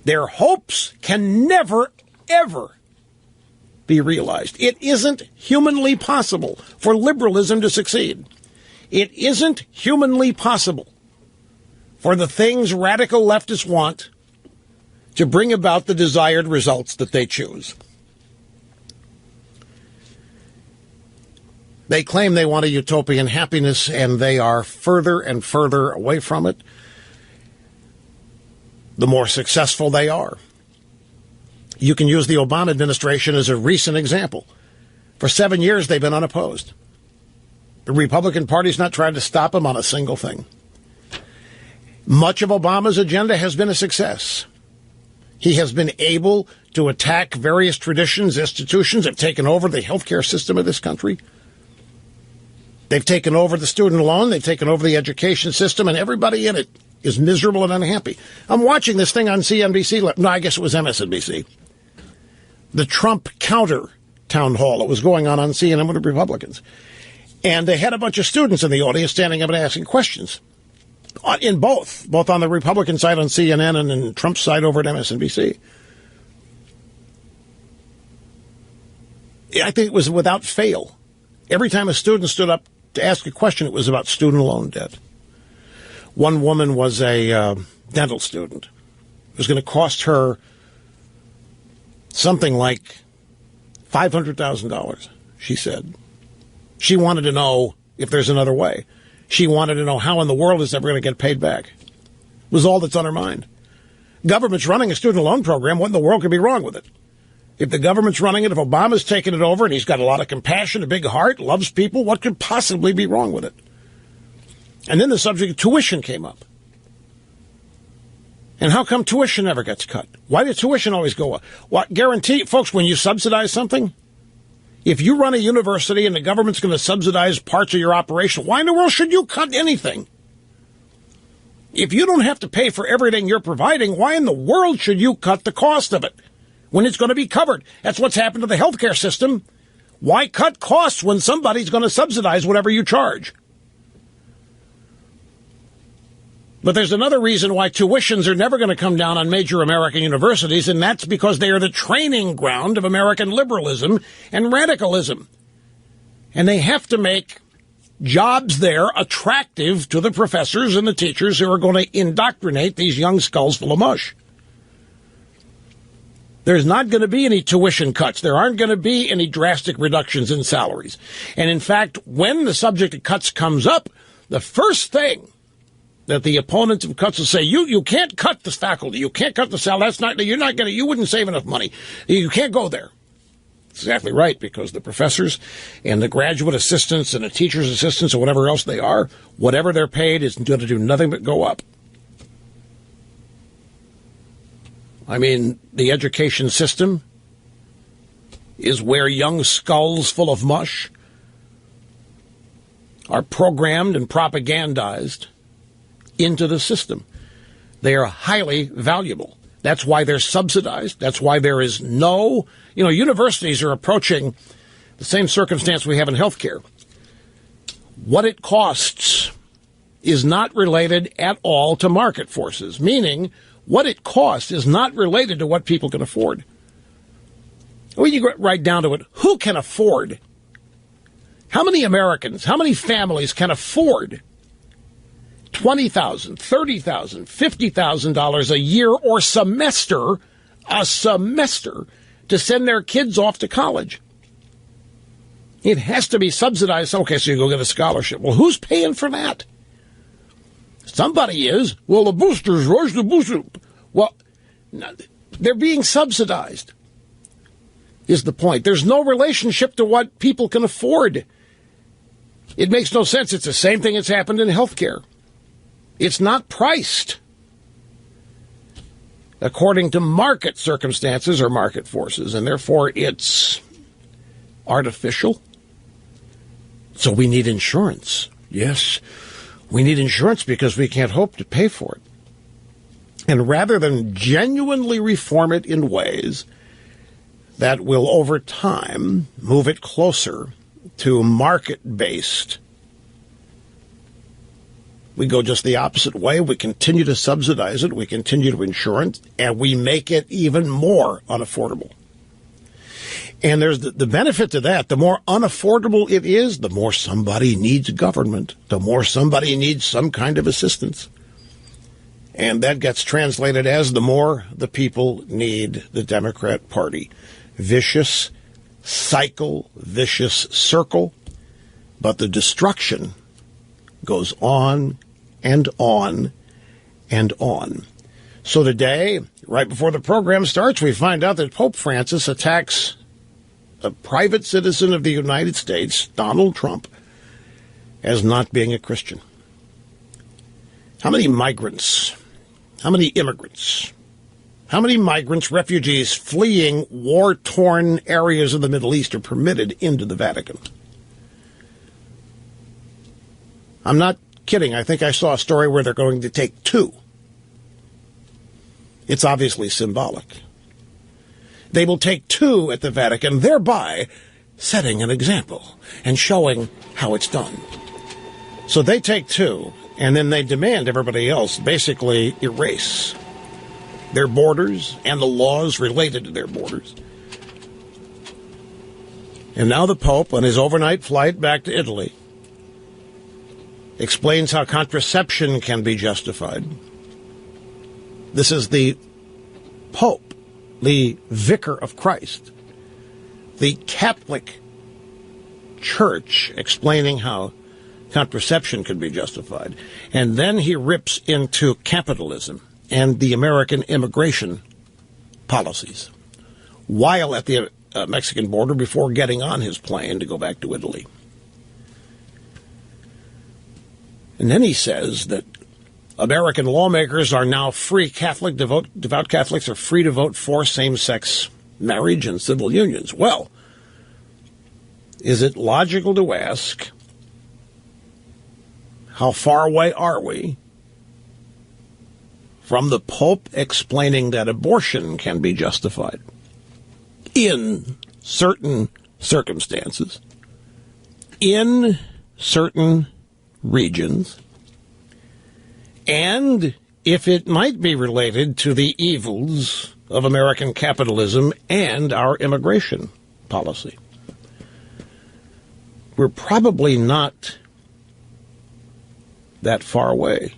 Their hopes can never, ever be realized. It isn't humanly possible for liberalism to succeed. It isn't humanly possible for the things radical leftists want to bring about the desired results that they choose. They claim they want a utopian happiness, and they are further and further away from it, the more successful they are. You can use the Obama administration as a recent example. For 7 years, they've been unopposed. The Republican Party's not tried to stop them on a single thing. Much of Obama's agenda has been a success. He has been able to attack various traditions, institutions, have taken over the healthcare system of this country. They've taken over the student loan, they've taken over the education system, and everybody in it is miserable and unhappy. I'm watching this thing on CNBC. No, I guess it was MSNBC. The Trump counter town hall that was going on CNN with the Republicans. And they had a bunch of students in the audience standing up and asking questions. In both on the Republican side on CNN and on Trump's side over at MSNBC. I think it was without fail. Every time a student stood up to ask a question, it was about student loan debt. One woman was a dental student. It was going to cost her something like $500,000, she said. She wanted to know if there's another way. She wanted to know how in the world is ever going to get paid back. It was all that's on her mind. Government's running a student loan program. What in the world could be wrong with it? If the government's running it, if Obama's taking it over and he's got a lot of compassion, a big heart, loves people, what could possibly be wrong with it? And then the subject of tuition came up. And how come tuition never gets cut? Why did tuition always go up? What guarantee, folks, when you subsidize something, if you run a university and the government's going to subsidize parts of your operation, why in the world should you cut anything? If you don't have to pay for everything you're providing, why in the world should you cut the cost of it when it's going to be covered? That's what's happened to the healthcare system. Why cut costs when somebody's going to subsidize whatever you charge? But there's another reason why tuitions are never going to come down on major American universities, and that's because they are the training ground of American liberalism and radicalism. And they have to make jobs there attractive to the professors and the teachers who are going to indoctrinate these young skulls full of mush. There's not going to be any tuition cuts. There aren't going to be any drastic reductions in salaries. And in fact, when the subject of cuts comes up, the first thing that the opponents of cuts will say, you can't cut the faculty, you can't cut the salary, you wouldn't save enough money. You can't go there. Exactly right, because the professors and the graduate assistants and the teacher's assistants or whatever else they are, whatever they're paid is going to do nothing but go up. I mean, the education system is where young skulls full of mush are programmed and propagandized into the system. They are highly valuable. That's why they're subsidized. That's why there is no, universities are approaching the same circumstance we have in healthcare. What it costs is not related at all to market forces, meaning what it costs is not related to what people can afford. When you get right down to it, who can afford? How many Americans, how many families can afford $20,000, $30,000, $50,000 a year or semester to send their kids off to college? It has to be subsidized. Okay, so you go get a scholarship. Well, who's paying for that? Somebody is. Well, the boosters, Rush, the booster. Well, they're being subsidized, is the point. There's no relationship to what people can afford. It makes no sense. It's the same thing that's happened in healthcare. It's not priced according to market circumstances or market forces, and therefore it's artificial. So we need insurance. Yes, we need insurance because we can't hope to pay for it. And rather than genuinely reform it in ways that will, over time, move it closer to market-based, we go just the opposite way. We continue to subsidize it. We continue to insure it. And we make it even more unaffordable. And there's the benefit to that. The more unaffordable it is, the more somebody needs government. The more somebody needs some kind of assistance. And that gets translated as the more the people need the Democrat Party. Vicious cycle, vicious circle. But the destruction goes on and on and on. So today, right before the program starts, we find out that Pope Francis attacks a private citizen of the United States, Donald Trump, as not being a Christian. How many migrants, how many immigrants, how many migrants, refugees fleeing war-torn areas of the Middle East are permitted into the Vatican? I'm not kidding. I think I saw a story where they're going to take 2. It's obviously symbolic. They will take 2 at the Vatican, thereby setting an example and showing how it's done. So they take two, and then they demand everybody else basically erase their borders and the laws related to their borders. And now the Pope, on his overnight flight back to Italy, explains how contraception can be justified. This is the Pope, the Vicar of Christ, the Catholic Church, explaining how contraception can be justified. And then he rips into capitalism and the American immigration policies while at the Mexican border before getting on his plane to go back to Italy. And then he says that American lawmakers are now free Catholic, devout Catholics are free to vote for same-sex marriage and civil unions. Well, is it logical to ask, how far away are we from the Pope explaining that abortion can be justified in certain circumstances, in certain regions, and if it might be related to the evils of American capitalism and our immigration policy? We're probably not that far away.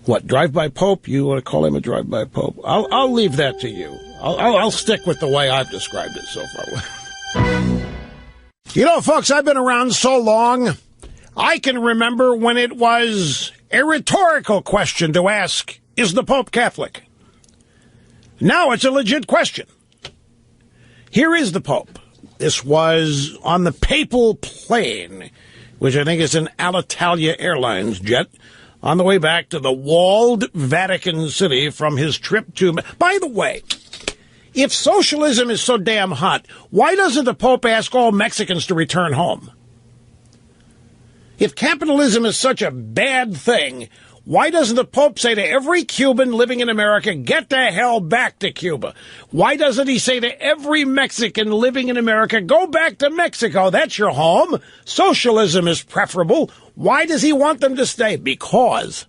What, drive-by Pope? You want to call him a drive-by Pope? I'll leave that to you. I'll stick with the way I've described it so far. You know, folks, I've been around so long, I can remember when it was a rhetorical question to ask, is the Pope Catholic? Now it's a legit question. Here is the Pope. This was on the papal plane, which I think is an Alitalia Airlines jet, on the way back to the walled Vatican City from his trip to... By the way, if socialism is so damn hot, why doesn't the Pope ask all Mexicans to return home? If capitalism is such a bad thing, why doesn't the Pope say to every Cuban living in America, get the hell back to Cuba? Why doesn't he say to every Mexican living in America, go back to Mexico, that's your home? Socialism is preferable. Why does he want them to stay? Because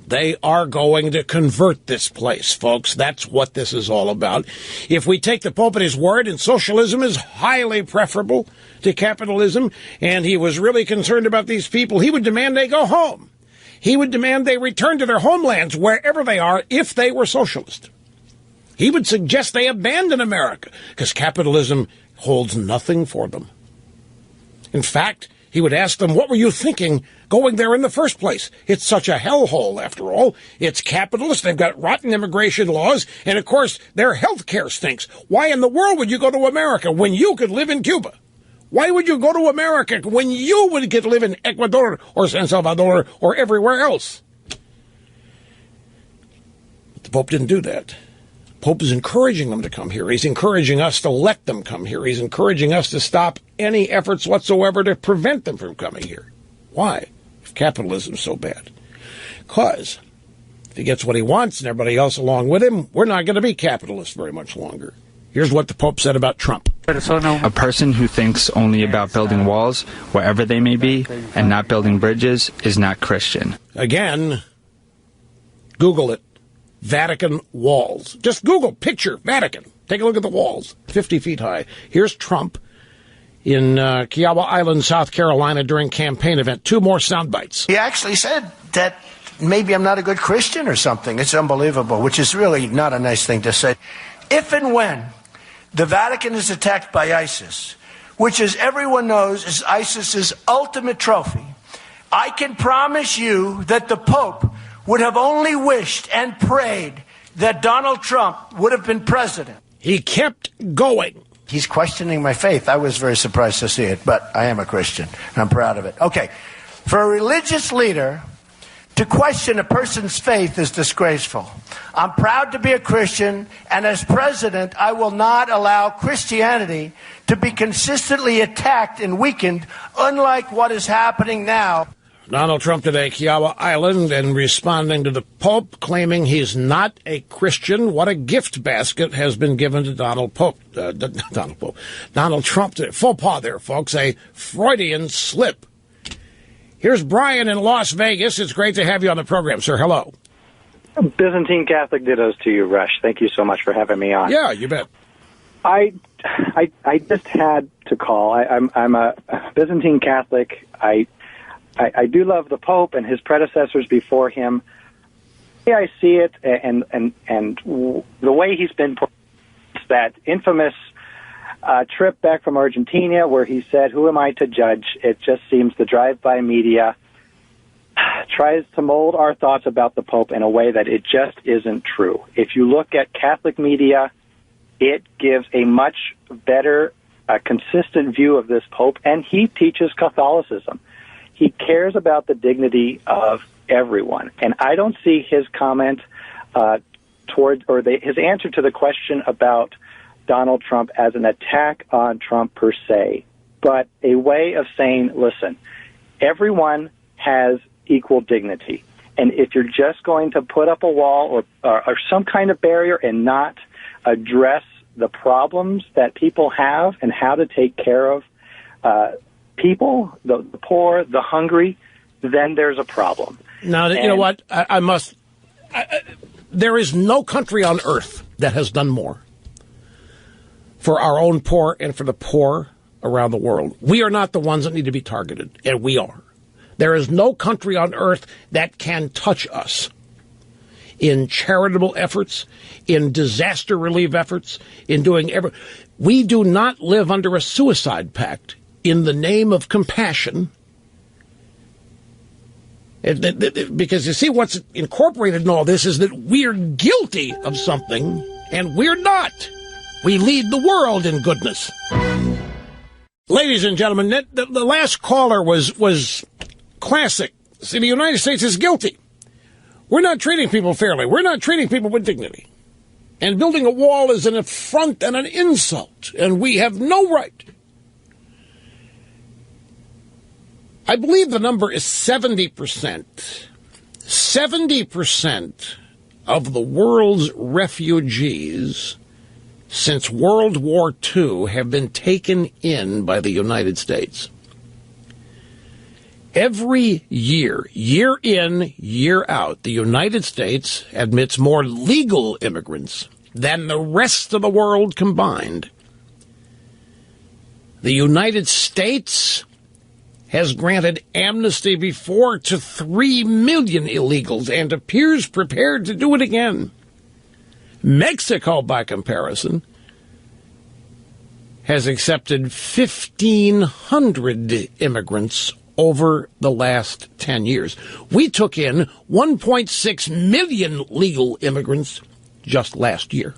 they are going to convert this place, folks. That's what this is all about. If we take the Pope at his word and socialism is highly preferable to capitalism, and he was really concerned about these people, he would demand they go home. He would demand they return to their homelands, wherever they are, if they were socialist. He would suggest they abandon America, because capitalism holds nothing for them. In fact, he would ask them, what were you thinking going there in the first place? It's such a hellhole, after all. It's capitalist, they've got rotten immigration laws, and of course, their health care stinks. Why in the world would you go to America when you could live in Cuba? Why would you go to America when you would get to live in Ecuador or San Salvador or everywhere else? But the Pope didn't do that. Pope is encouraging them to come here. He's encouraging us to let them come here. He's encouraging us to stop any efforts whatsoever to prevent them from coming here. Why? If capitalism's so bad. Because if he gets what he wants and everybody else along with him, we're not going to be capitalists very much longer. Here's what the Pope said about Trump. A person who thinks only about building walls, wherever they may be, and not building bridges is not Christian. Again, Google it. Vatican walls. Just Google, picture, Vatican. Take a look at the walls, 50 feet high. Here's Trump in Kiowa Island, South Carolina, during campaign event. Two more sound bites. He actually said that maybe I'm not a good Christian or something. It's unbelievable, which is really not a nice thing to say. If and when the Vatican is attacked by ISIS, which, as everyone knows, is ISIS's ultimate trophy, I can promise you that the Pope would have only wished and prayed that Donald Trump would have been president. He kept going. He's questioning my faith. I was very surprised to see it, but I am a Christian, and I'm proud of it. Okay, for a religious leader to question a person's faith is disgraceful. I'm proud to be a Christian, and as president, I will not allow Christianity to be consistently attacked and weakened, unlike what is happening now. Donald Trump today, Kiowa Island, and responding to the Pope, claiming he's not a Christian. What a gift basket has been given to Donald Trump today. Faux pas there, folks. A Freudian slip. Here's Brian in Las Vegas. It's great to have you on the program, sir. Hello. Byzantine Catholic dittos to you, Rush. Thank you so much for having me on. Yeah, you bet. I just had to call. I'm a Byzantine Catholic. I do love the Pope and his predecessors before him. The way I see it, and the way he's been, that infamous trip back from Argentina where he said, "Who am I to judge?" It just seems the drive-by media tries to mold our thoughts about the Pope in a way that it just isn't true. If you look at Catholic media, it gives a much better, consistent view of this Pope, and he teaches Catholicism. He cares about the dignity of everyone, and I don't see his comment his answer to the question about Donald Trump as an attack on Trump per se, but a way of saying, listen, everyone has equal dignity, and if you're just going to put up a wall or some kind of barrier and not address the problems that people have and how to take care of people, the poor, the hungry, then there's a problem. Now, you know what? There is no country on earth that has done more for our own poor and for the poor around the world. We are not the ones that need to be targeted, and we are. There is no country on earth that can touch us in charitable efforts, in disaster relief efforts, in doing everything. We do not live under a suicide pact in the name of compassion. Because you see, what's incorporated in all this is that we're guilty of something, and we're not. We lead the world in goodness. Ladies and gentlemen, the last caller was classic. See, the United States is guilty. We're not treating people fairly. We're not treating people with dignity. And building a wall is an affront and an insult, and we have no right. I believe the number is 70%. 70% of the world's refugees since World War II have been taken in by the United States. Every year, year in, year out, the United States admits more legal immigrants than the rest of the world combined. The United States has granted amnesty before to 3 million illegals and appears prepared to do it again. Mexico, by comparison, has accepted 1,500 immigrants over the last 10 years. We took in 1.6 million legal immigrants just last year.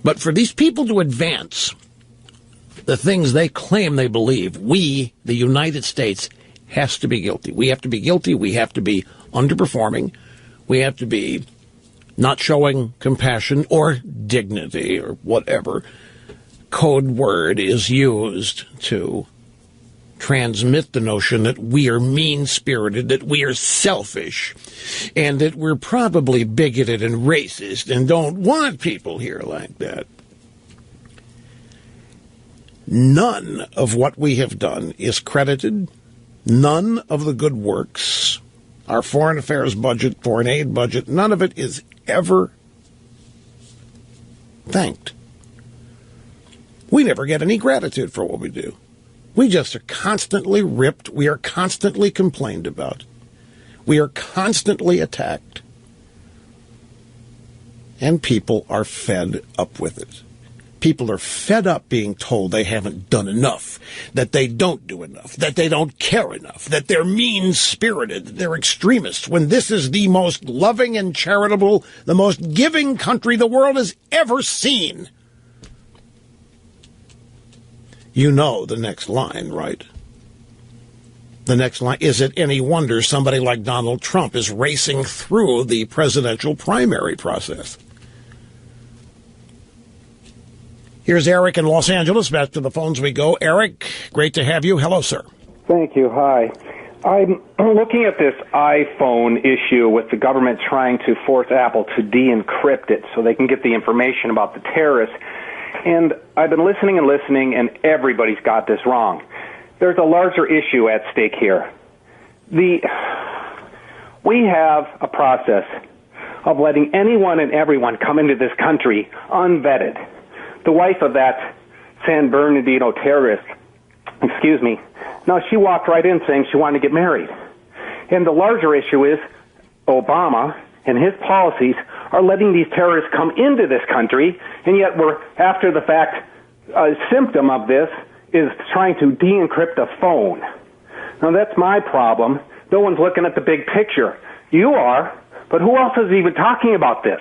But for these people to advance the things they claim they believe, we, the United States, has to be guilty. We have to be guilty. We have to be underperforming. We have to be not showing compassion or dignity or whatever code word is used to transmit the notion that we are mean-spirited, that we are selfish, and that we're probably bigoted and racist and don't want people here like that. None of what we have done is credited. None of the good works, our foreign affairs budget, foreign aid budget, none of it is ever thanked. We never get any gratitude for what we do. We just are constantly ripped. We are constantly complained about. We are constantly attacked. And people are fed up with it. People are fed up being told they haven't done enough, that they don't do enough, that they don't care enough, that they're mean-spirited, that they're extremists, when this is the most loving and charitable, the most giving country the world has ever seen. You know the next line, right? The next line, is it any wonder somebody like Donald Trump is racing through the presidential primary process? Here's Eric in Los Angeles. Back to the phones we go. Eric, great to have you. Hello, sir. Thank you. Hi. I'm looking at this iPhone issue with the government trying to force Apple to de-encrypt it so they can get the information about the terrorists. And I've been listening, and everybody's got this wrong. There's a larger issue at stake here. We have a process of letting anyone and everyone come into this country unvetted. The wife of that San Bernardino terrorist, now she walked right in saying she wanted to get married. And the larger issue is Obama and his policies are letting these terrorists come into this country, and yet we're, after the fact, a symptom of this is trying to de-encrypt a phone. Now that's my problem. No one's looking at the big picture. You are, but who else is even talking about this?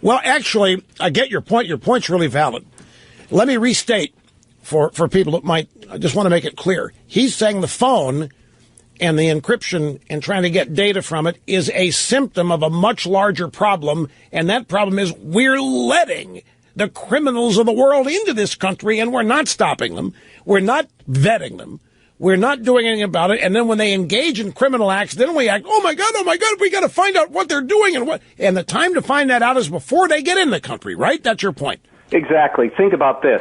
Well, actually, I get your point. Your point's really valid. Let me restate for people that might, I just want to make it clear. He's saying the phone and the encryption and trying to get data from it is a symptom of a much larger problem, and that problem is we're letting the criminals of the world into this country, and we're not stopping them. We're not vetting them. We're not doing anything about it. And then when they engage in criminal acts, then we act, oh my God, we got to find out what they're doing and the time to find that out is before they get in the country, right? That's your point. Exactly. Think about this.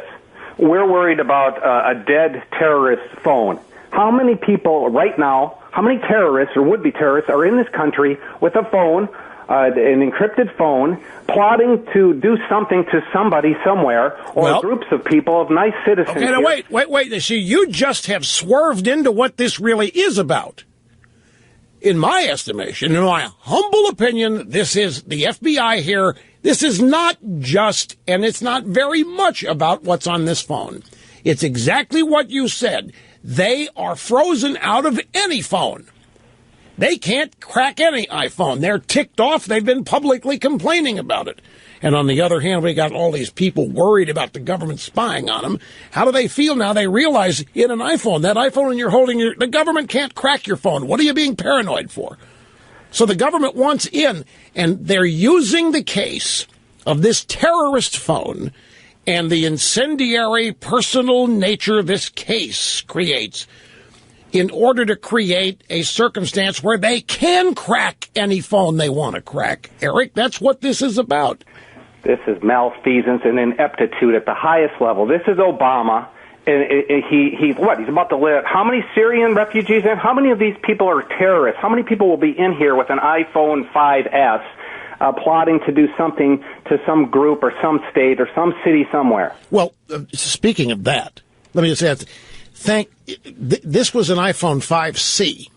We're worried about a dead terrorist phone. How many people right now, how many terrorists or would-be terrorists are in this country with a phone, an encrypted phone, plotting to do something to somebody somewhere, or groups of people of nice citizens? Okay, now wait. See, you just have swerved into what this really is about. In my estimation, in my humble opinion, this is the FBI here. This is not just, and it's not very much about what's on this phone. It's exactly what you said. They are frozen out of any phone. They can't crack any iPhone. They're ticked off. They've been publicly complaining about it. And on the other hand, we got all these people worried about the government spying on them. How do they feel now? They realize in an iPhone, that iPhone you're holding, the government can't crack your phone. What are you being paranoid for? So the government wants in, and they're using the case of this terrorist phone and the incendiary personal nature this case creates in order to create a circumstance where they can crack any phone they want to crack. Eric, that's what this is about. This is malfeasance and ineptitude at the highest level. This is Obama, and he's about to let how many Syrian refugees in? How many of these people are terrorists? How many people will be in here with an iPhone 5S plotting to do something to some group or some state or some city somewhere? Well, speaking of that, let me just add, this was an iPhone 5C.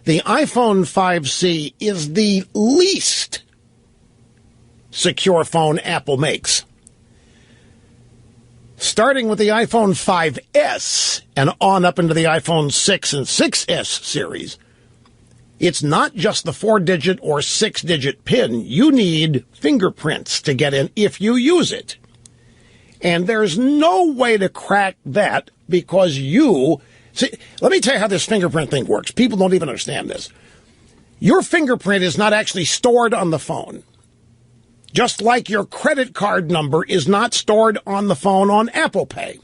The iPhone 5C is the least secure phone Apple makes. Starting with the iPhone 5S and on up into the iPhone 6 and 6S series, it's not just the 4-digit or 6-digit PIN. You need fingerprints to get in if you use it. And there's no way to crack that because see, let me tell you how this fingerprint thing works. People don't even understand this. Your fingerprint is not actually stored on the phone. Just like your credit card number is not stored on the phone on Apple Pay.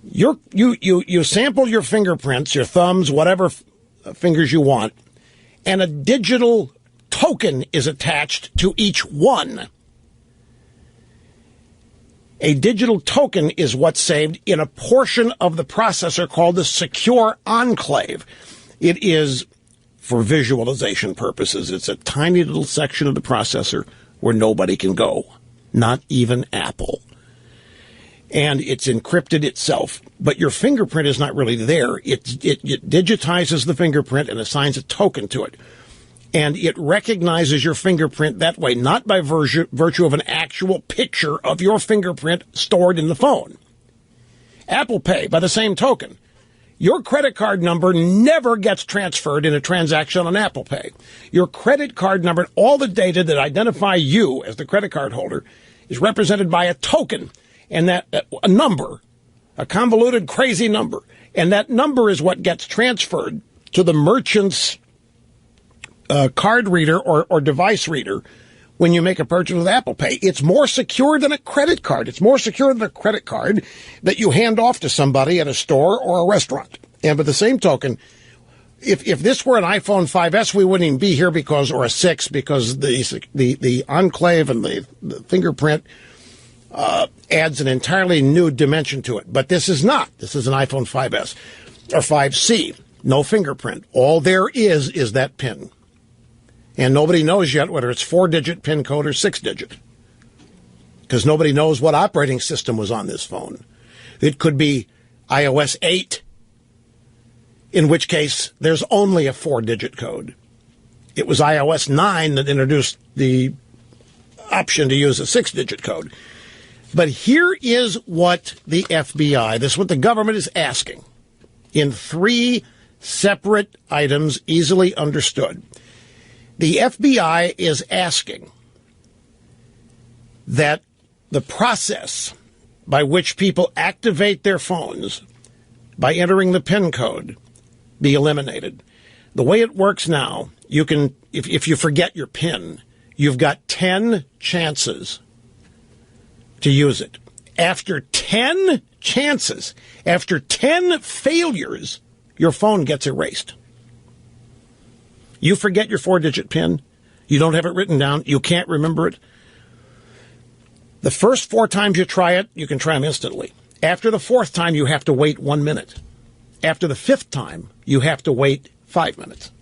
You sample your fingerprints, your thumbs, whatever fingers you want, and a digital token is attached to each one. A digital token is what's saved in a portion of the processor called the secure enclave. It is, for visualization purposes, it's a tiny little section of the processor where nobody can go, not even Apple. And it's encrypted itself, but your fingerprint is not really there. It digitizes the fingerprint and assigns a token to it. And it recognizes your fingerprint that way, not by virtue of an actual picture of your fingerprint stored in the phone. Apple Pay, by the same token. Your credit card number never gets transferred in a transaction on Apple Pay. Your credit card number, all the data that identify you as the credit card holder, is represented by a token, and that a number, a convoluted, crazy number. And that number is what gets transferred to the merchant's card reader or device reader when you make a purchase with Apple Pay. It's more secure than a credit card. It's more secure than a credit card that you hand off to somebody at a store or a restaurant. And by the same token, if this were an iPhone 5S, we wouldn't even be here or a 6, because the enclave and the fingerprint adds an entirely new dimension to it. But this is not. This is an iPhone 5S or 5C. No fingerprint. All there is that PIN. And nobody knows yet whether it's 4-digit PIN code or 6-digit, because nobody knows what operating system was on this phone. It could be iOS 8, in which case there's only a 4-digit code. It was iOS 9 that introduced the option to use a 6-digit code. But here is what the FBI, this is what the government is asking in 3 separate items, easily understood. The FBI is asking that the process by which people activate their phones by entering the PIN code be eliminated. The way it works now, you can, if you forget your PIN, you've got 10 chances to use it. After 10 chances, after 10 failures, your phone gets erased. You forget your 4-digit PIN. You don't have it written down. You can't remember it. The first 4 times you try it, you can try them instantly. After the 4th time, you have to wait 1 minute. After the 5th time, you have to wait 5 minutes.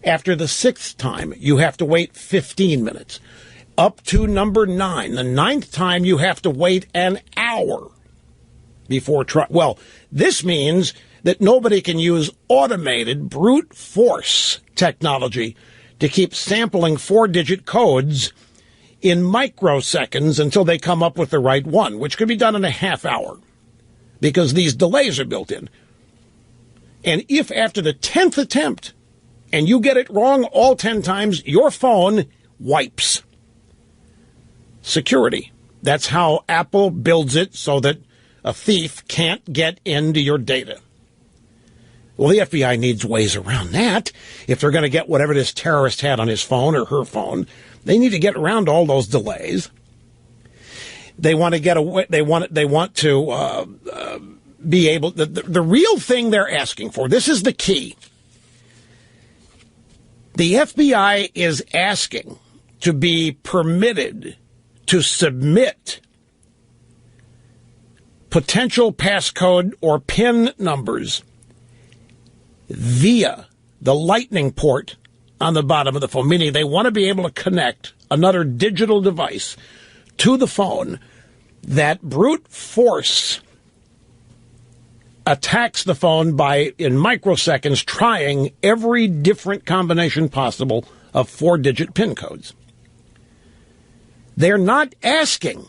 After the 6th time, you have to wait 15 minutes. Up to number 9. The 9th time, you have to wait an hour before try. Well, this means that nobody can use automated brute force technology to keep sampling 4-digit codes in microseconds until they come up with the right one, which could be done in a half hour because these delays are built in. And if after the 10th attempt and you get it wrong all 10 times, your phone wipes. Security. That's how Apple builds it so that a thief can't get into your data. Well, the FBI needs ways around that. If they're going to get whatever this terrorist had on his phone or her phone, they need to get around all those delays. They want to get away. They want to be able. The real thing they're asking for. This is the key. The FBI is asking to be permitted to submit potential passcode or PIN numbers via the lightning port on the bottom of the phone, meaning they want to be able to connect another digital device to the phone that brute force attacks the phone by, in microseconds, trying every different combination possible of 4-digit PIN codes. They're not asking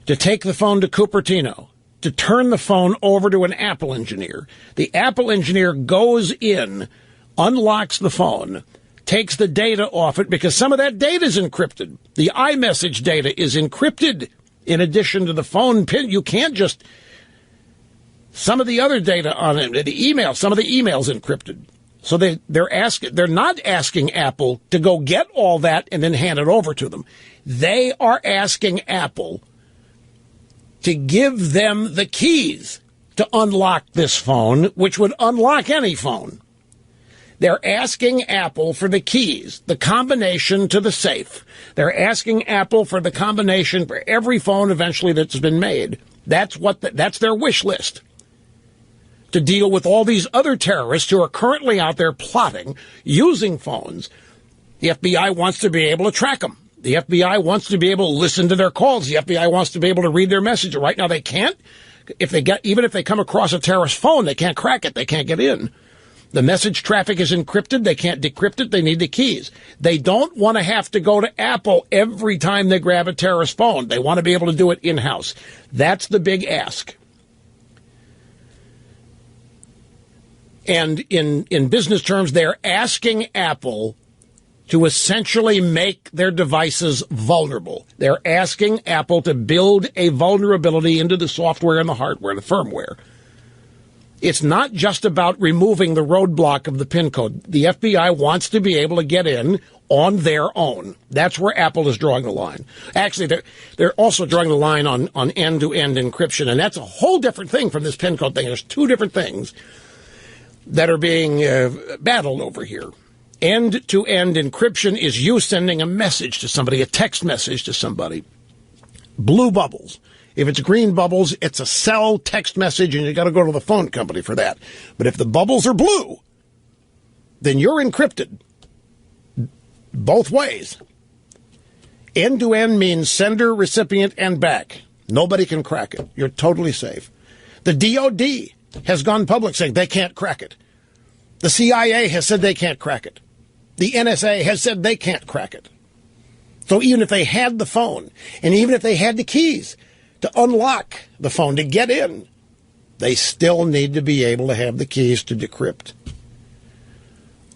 to take the phone to Cupertino, to turn the phone over to an Apple engineer. The Apple engineer goes in, unlocks the phone, takes the data off it, because some of that data is encrypted. The iMessage data is encrypted in addition to the phone PIN. You can't just... Some of the other data on it, the email, some of the emails encrypted. So they're not asking Apple to go get all that and then hand it over to them. They are asking Apple to give them the keys to unlock this phone, which would unlock any phone. They're asking Apple for the keys, the combination to the safe. They're asking Apple for the combination for every phone eventually that's been made. That's their wish list, to deal with all these other terrorists who are currently out there plotting, using phones. The FBI wants to be able to track them. The FBI wants to be able to listen to their calls. The FBI wants to be able to read their messages. Right now they can't. Even if they come across a terrorist phone, they can't crack it. They can't get in. The message traffic is encrypted. They can't decrypt it. They need the keys. They don't want to have to go to Apple every time they grab a terrorist phone. They want to be able to do it in-house. That's the big ask. And in business terms, they're asking Apple to essentially make their devices vulnerable. They're asking Apple to build a vulnerability into the software and the hardware, the firmware, It's not just about removing the roadblock of the PIN code. The FBI wants to be able to get in on their own. That's where Apple is drawing the line. Actually, they're also drawing the line on end-to-end encryption, and that's a whole different thing from this PIN code thing. There's two different things that are being battled over here. End-to-end encryption is you sending a message to somebody, a text message to somebody. Blue bubbles. If it's green bubbles, it's a cell text message, and you got to go to the phone company for that. But if the bubbles are blue, then you're encrypted both ways. End-to-end means sender, recipient, and back. Nobody can crack it. You're totally safe. The DOD has gone public saying they can't crack it. The CIA has said they can't crack it. The NSA has said they can't crack it. So even if they had the phone, and even if they had the keys to unlock the phone to get in, they still need to be able to have the keys to decrypt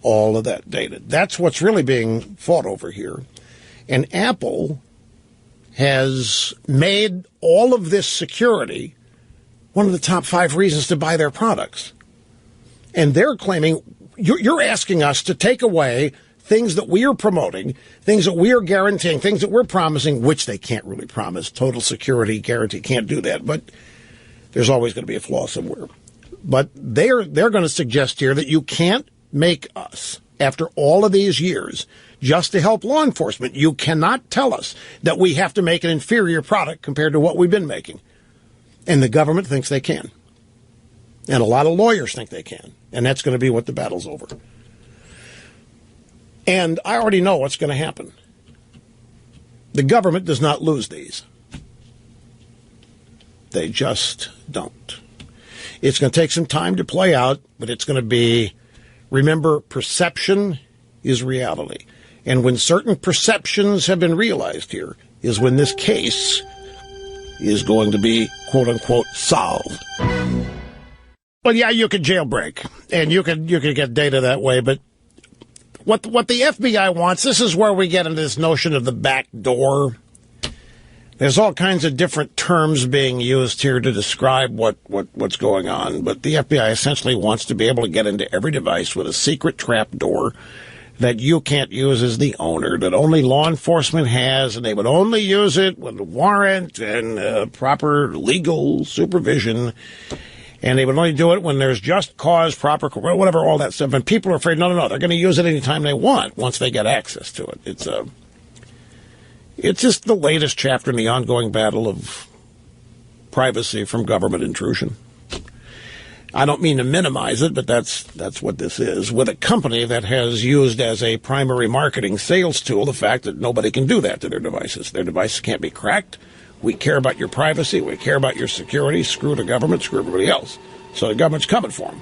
all of that data. That's what's really being fought over here. And Apple has made all of this security one of the top 5 reasons to buy their products. And they're claiming, you're asking us to take away things that we are promoting, things that we are guaranteeing, things that we're promising, which they can't really promise. Total security guarantee can't do that, but there's always going to be a flaw somewhere. But they're going to suggest here that you can't make us, after all of these years, just to help law enforcement, you cannot tell us that we have to make an inferior product compared to what we've been making. And the government thinks they can. And a lot of lawyers think they can. And that's going to be what the battle's over. And I already know what's going to happen. The government does not lose these. They just don't. It's going to take some time to play out, but it's going to be, remember, perception is reality. And when certain perceptions have been realized here is when this case is going to be, quote unquote, solved. Well, yeah, you could jailbreak, and you could get data that way, but what the FBI wants, this is where we get into this notion of the back door. There's all kinds of different terms being used here to describe what's going on, but the FBI essentially wants to be able to get into every device with a secret trap door that you can't use as the owner, that only law enforcement has, and they would only use it with a warrant and proper legal supervision. And they would only do it when there's just cause, proper, whatever, all that stuff. And people are afraid, no, they're going to use it anytime they want once they get access to it. It's just the latest chapter in the ongoing battle of privacy from government intrusion. I don't mean to minimize it, but that's what this is. With a company that has used as a primary marketing sales tool the fact that nobody can do that to their devices. Their devices can't be cracked. We care about your privacy. We care about your security. Screw the government. Screw everybody else. So the government's coming for them.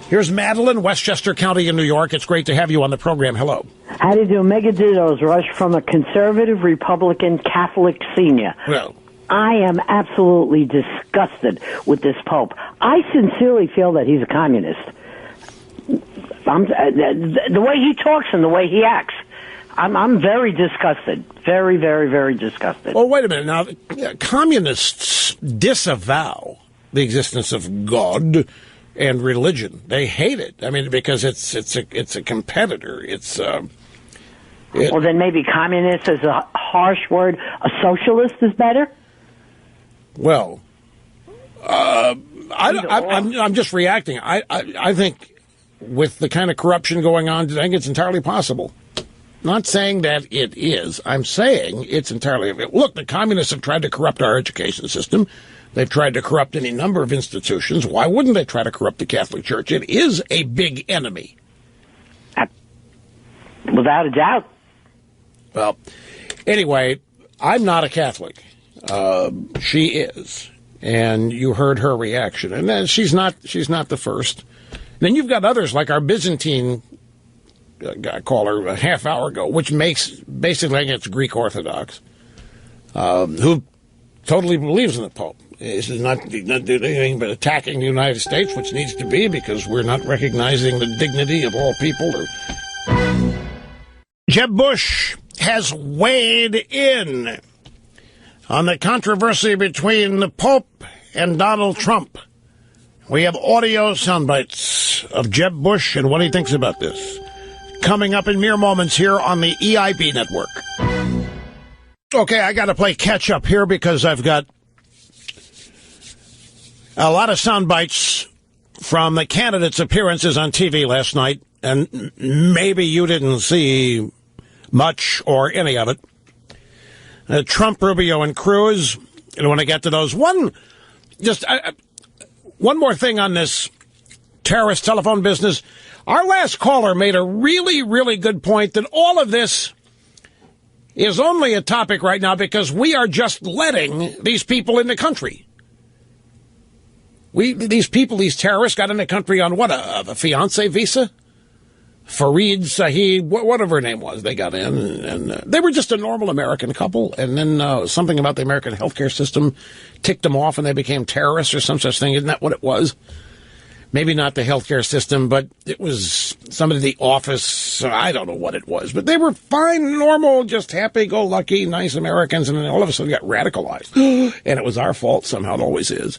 Here's Madeline, Westchester County in New York. It's great to have you on the program. Hello. How do you do? Mega dittos, Rush, from a conservative Republican Catholic senior. Well, I am absolutely disgusted with this Pope. I sincerely feel that he's a communist. The way he talks and the way he acts. I'm very disgusted. Very, very, very disgusted. Well, wait a minute. Now, communists disavow the existence of God and religion. They hate it. I mean, because it's a competitor. Well, then maybe communist is a harsh word. A socialist is better? Well, I'm just reacting. I think with the kind of corruption going on, I think it's entirely possible. Not saying that it is. I'm saying it's entirely... Look, the communists have tried to corrupt our education system. They've tried to corrupt any number of institutions. Why wouldn't they try to corrupt the Catholic Church? It is a big enemy. Without a doubt. Well, anyway, I'm not a Catholic. She is. And you heard her reaction. And then she's not the first. Then you've got others like our Byzantine caller a half hour ago, which makes basically like it's Greek Orthodox, who totally believes in the Pope. This is not doing anything but attacking the United States, which needs to be because we're not recognizing the dignity of all people. Jeb Bush has weighed in on the controversy between the Pope and Donald Trump. We have audio sound bites of Jeb Bush and what he thinks about this. Coming up in mere moments here on the EIB network. Okay, I got to play catch up here because I've got a lot of sound bites from the candidates' appearances on TV last night, and maybe you didn't see much or any of it. Trump, Rubio, and Cruz. And when I get to those, one more thing on this terrorist telephone business. Our last caller made a really, really good point that all of this is only a topic right now because we are just letting these people in the country. These terrorists got in the country on what, a fiancé visa? Fareed Sahid, whatever her name was, they got in, and they were just a normal American couple, and then something about the American healthcare system ticked them off, and they became terrorists or some such thing. Isn't that what it was? Maybe not the healthcare system, but it was somebody in the office. I don't know what it was, but they were fine, normal, just happy-go-lucky, nice Americans, and then all of a sudden got radicalized, and it was our fault. Somehow it always is.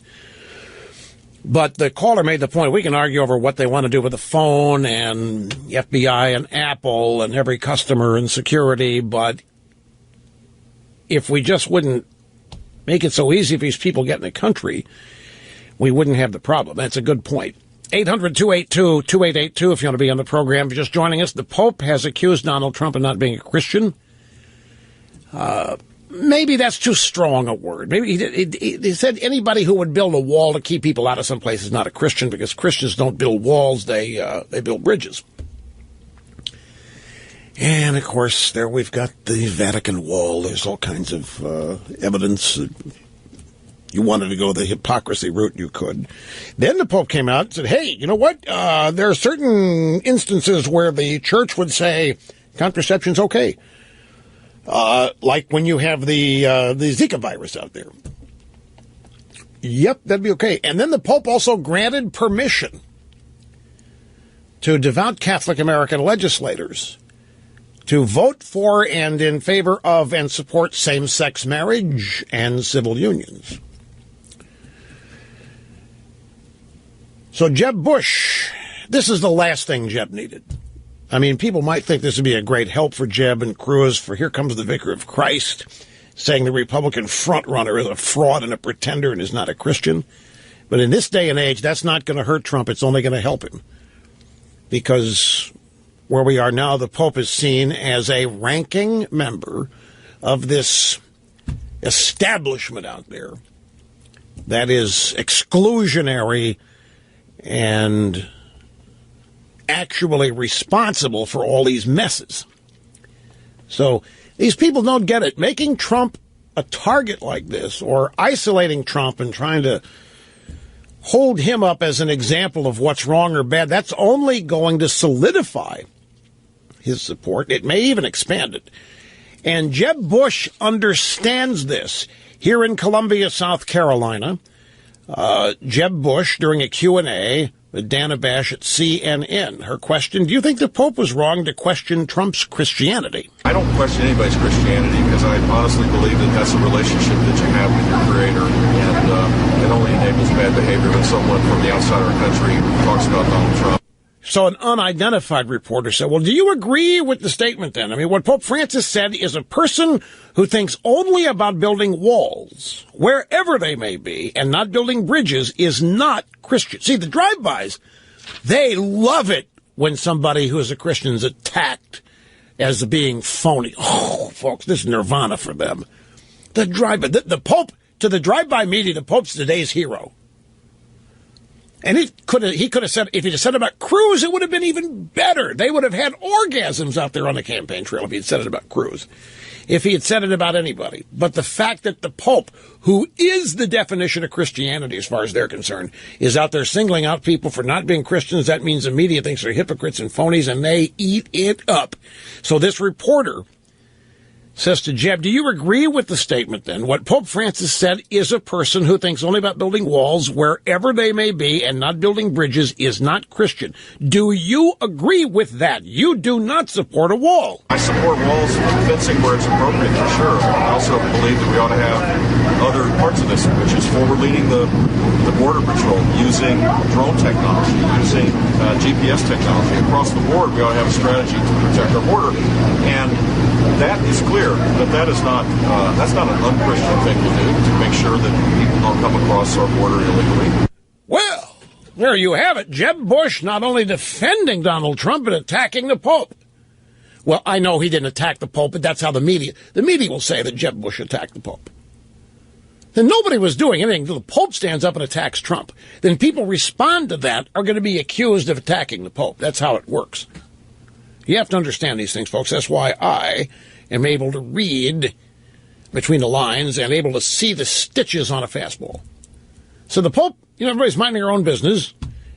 But the caller made the point, we can argue over what they want to do with the phone and FBI and Apple and every customer and security, but if we just wouldn't make it so easy for these people get in the country, we wouldn't have the problem. That's a good point. 800-282-2882 if you want to be on the program. If you're just joining us, the Pope has accused Donald Trump of not being a Christian. Maybe that's too strong a word. Maybe he said anybody who would build a wall to keep people out of some place is not a Christian because Christians don't build walls, they build bridges. And, of course, there we've got the Vatican Wall. There's all kinds of evidence. You wanted to go the hypocrisy route, you could. Then the Pope came out and said, hey, you know what? There are certain instances where the church would say contraception's okay. Like when you have the Zika virus out there. Yep, that'd be okay. And then the Pope also granted permission to devout Catholic American legislators to vote for and in favor of and support same-sex marriage and civil unions. So Jeb Bush, this is the last thing Jeb needed. I mean, people might think this would be a great help for Jeb and Cruz, for here comes the Vicar of Christ, saying the Republican frontrunner is a fraud and a pretender and is not a Christian. But in this day and age, that's not going to hurt Trump. It's only going to help him. Because where we are now, the Pope is seen as a ranking member of this establishment out there that is exclusionary and actually responsible for all these messes. So these people don't get it. Making Trump a target like this, or isolating Trump and trying to hold him up as an example of what's wrong or bad, that's only going to solidify his support. It may even expand it. And Jeb Bush understands this. Here in Columbia, South Carolina, Jeb Bush, during a Q&A with Dana Bash at CNN, her question, do you think the Pope was wrong to question Trump's Christianity? I don't question anybody's Christianity because I honestly believe that that's a relationship that you have with your Creator, and it only enables bad behavior when someone from the outside of our country talks about Donald Trump. So an unidentified reporter said, well, do you agree with the statement then? I mean, what Pope Francis said is a person who thinks only about building walls, wherever they may be, and not building bridges is not Christian. See, the drive-bys, they love it when somebody who is a Christian is attacked as being phony. Oh, folks, this is nirvana for them. The drive-by, the Pope, to the drive-by media, the Pope's today's hero. And he could have said, if he'd have said it about Cruz, it would have been even better. They would have had orgasms out there on the campaign trail if he'd said it about Cruz, if he had said it about anybody. But the fact that the Pope, who is the definition of Christianity as far as they're concerned, is out there singling out people for not being Christians, that means the media thinks they're hypocrites and phonies, and they eat it up. So this reporter says to Jeb, do you agree with the statement then? What Pope Francis said is a person who thinks only about building walls wherever they may be and not building bridges is not Christian. Do you agree with that? You do not support a wall. I support walls and fencing where it's appropriate, for sure. I also believe that we ought to have other parts of this, which is forward-leading the Border Patrol, using drone technology, using GPS technology. Across the board, we ought to have a strategy to protect our border. And that is clear that that's not an unchristian thing to do, to make sure that people don't come across our border illegally. Well, there you have it. Jeb Bush not only defending Donald Trump, but attacking the Pope. Well, I know he didn't attack the Pope, but that's how the media will say that Jeb Bush attacked the Pope. Then nobody was doing anything until the Pope stands up and attacks Trump. Then people respond to that are going to be accused of attacking the Pope. That's how it works. You have to understand these things, folks. That's why I am able to read between the lines and able to see the stitches on a fastball. So the Pope, everybody's minding their own business,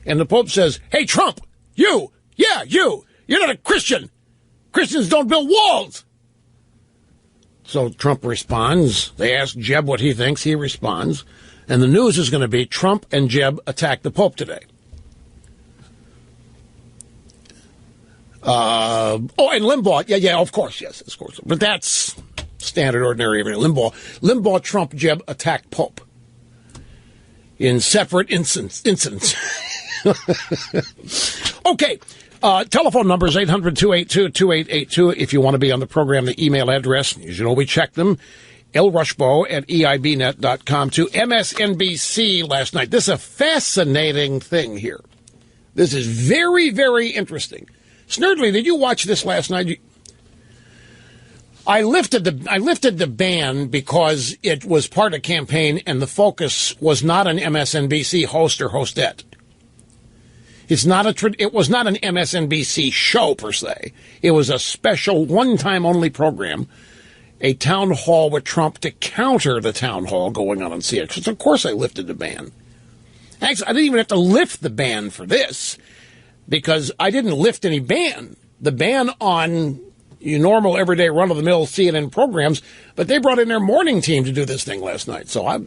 and the Pope says, "Hey, Trump, you're not a Christian. Christians don't build walls." So Trump responds. They ask Jeb what he thinks. He responds. And the news is going to be Trump and Jeb attacked the Pope today. And Limbaugh. Yeah, of course. Yes, of course. But that's standard, ordinary. Limbaugh, Trump, Jeb attacked Pope in separate incidents. Okay. Telephone number is 800-282-2882 if you want to be on the program. The email address, as you know, we check them, lrushbo@eibnet.com. To MSNBC last night. This is a fascinating thing here. This is very, very interesting. Snerdley, did you watch this last night? I lifted the ban because it was part of campaign and the focus was not an MSNBC host or hostette. It was not an MSNBC show, per se. It was a special, one-time only program, a town hall with Trump to counter the town hall going on CNN. So, of course, I lifted the ban. Actually, I didn't even have to lift the ban for this because I didn't lift any ban. The ban on your normal, everyday, run-of-the-mill CNN programs, but they brought in their morning team to do this thing last night. So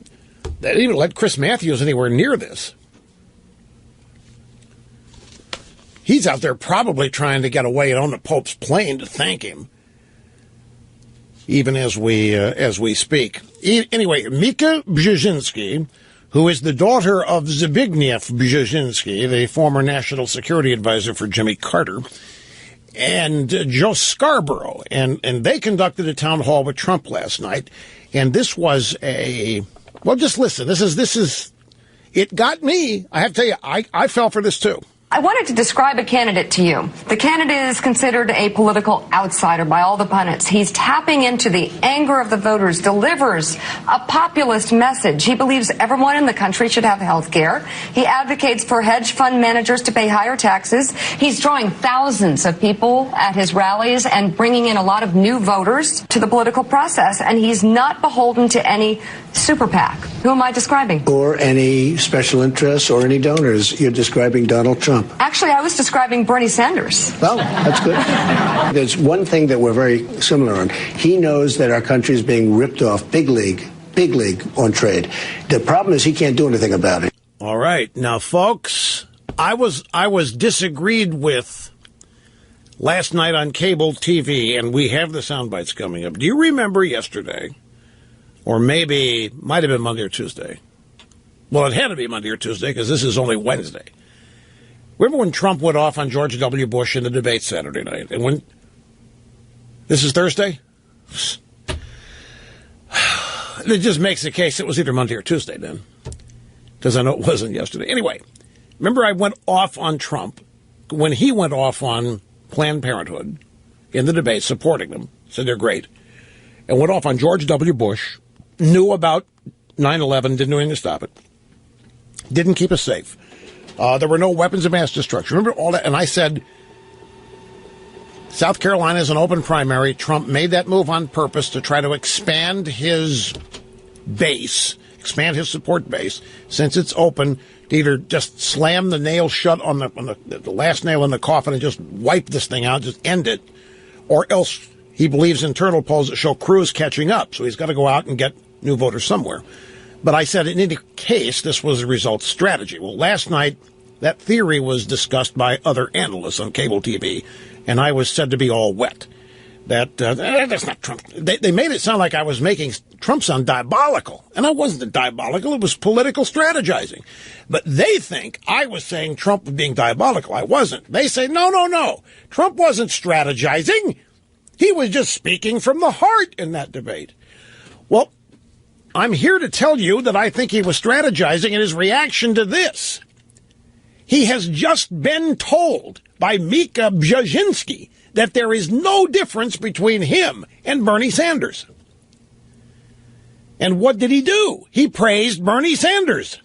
they didn't even let Chris Matthews anywhere near this. He's out there probably trying to get away on the Pope's plane to thank him, even as we speak. Anyway, Mika Brzezinski, who is the daughter of Zbigniew Brzezinski, the former national security advisor for Jimmy Carter, and Joe Scarborough, and they conducted a town hall with Trump last night, and this was just listen. This is it got me. I have to tell you, I fell for this too. I wanted to describe a candidate to you. The candidate is considered a political outsider by all the pundits. He's tapping into the anger of the voters, delivers a populist message. He believes everyone in the country should have health care. He advocates for hedge fund managers to pay higher taxes. He's drawing thousands of people at his rallies and bringing in a lot of new voters to the political process. And he's not beholden to any super PAC. Who am I describing? Or any special interests or any donors. You're describing Donald Trump. Actually, I was describing Bernie Sanders. Well, that's good. There's one thing that we're very similar on. He knows that our country is being ripped off big league on trade. The problem is he can't do anything about it. All right. Now, folks, I was disagreed with last night on cable TV, and we have the sound bites coming up. Do you remember yesterday, or maybe might have been Monday or Tuesday? Well, it had to be Monday or Tuesday because this is only Wednesday. Remember when Trump went off on George W. Bush in the debate Saturday night? And when this is Thursday? It just makes the case it was either Monday or Tuesday then, because I know it wasn't yesterday. Anyway, remember I went off on Trump when he went off on Planned Parenthood in the debate, supporting them, said they're great, and went off on George W. Bush, knew about 9/11, didn't do anything to stop it, didn't keep us safe. There were no weapons of mass destruction. Remember all that? And I said, South Carolina is an open primary. Trump made that move on purpose to try to expand his base, expand his support base. Since it's open, to either just slam the nail shut on the last nail in the coffin and just wipe this thing out, just end it, or else he believes internal polls that show Cruz catching up. So he's got to go out and get new voters somewhere. But I said, in any case, this was a result strategy. Well, last night, that theory was discussed by other analysts on cable TV, and I was said to be all wet. That's not Trump. They made it sound like I was making Trump sound diabolical. And I wasn't diabolical. It was political strategizing. But they think I was saying Trump was being diabolical. I wasn't. They say, no. Trump wasn't strategizing. He was just speaking from the heart in that debate. Well, I'm here to tell you that I think he was strategizing in his reaction to this. He has just been told by Mika Brzezinski that there is no difference between him and Bernie Sanders. And what did he do? He praised Bernie Sanders.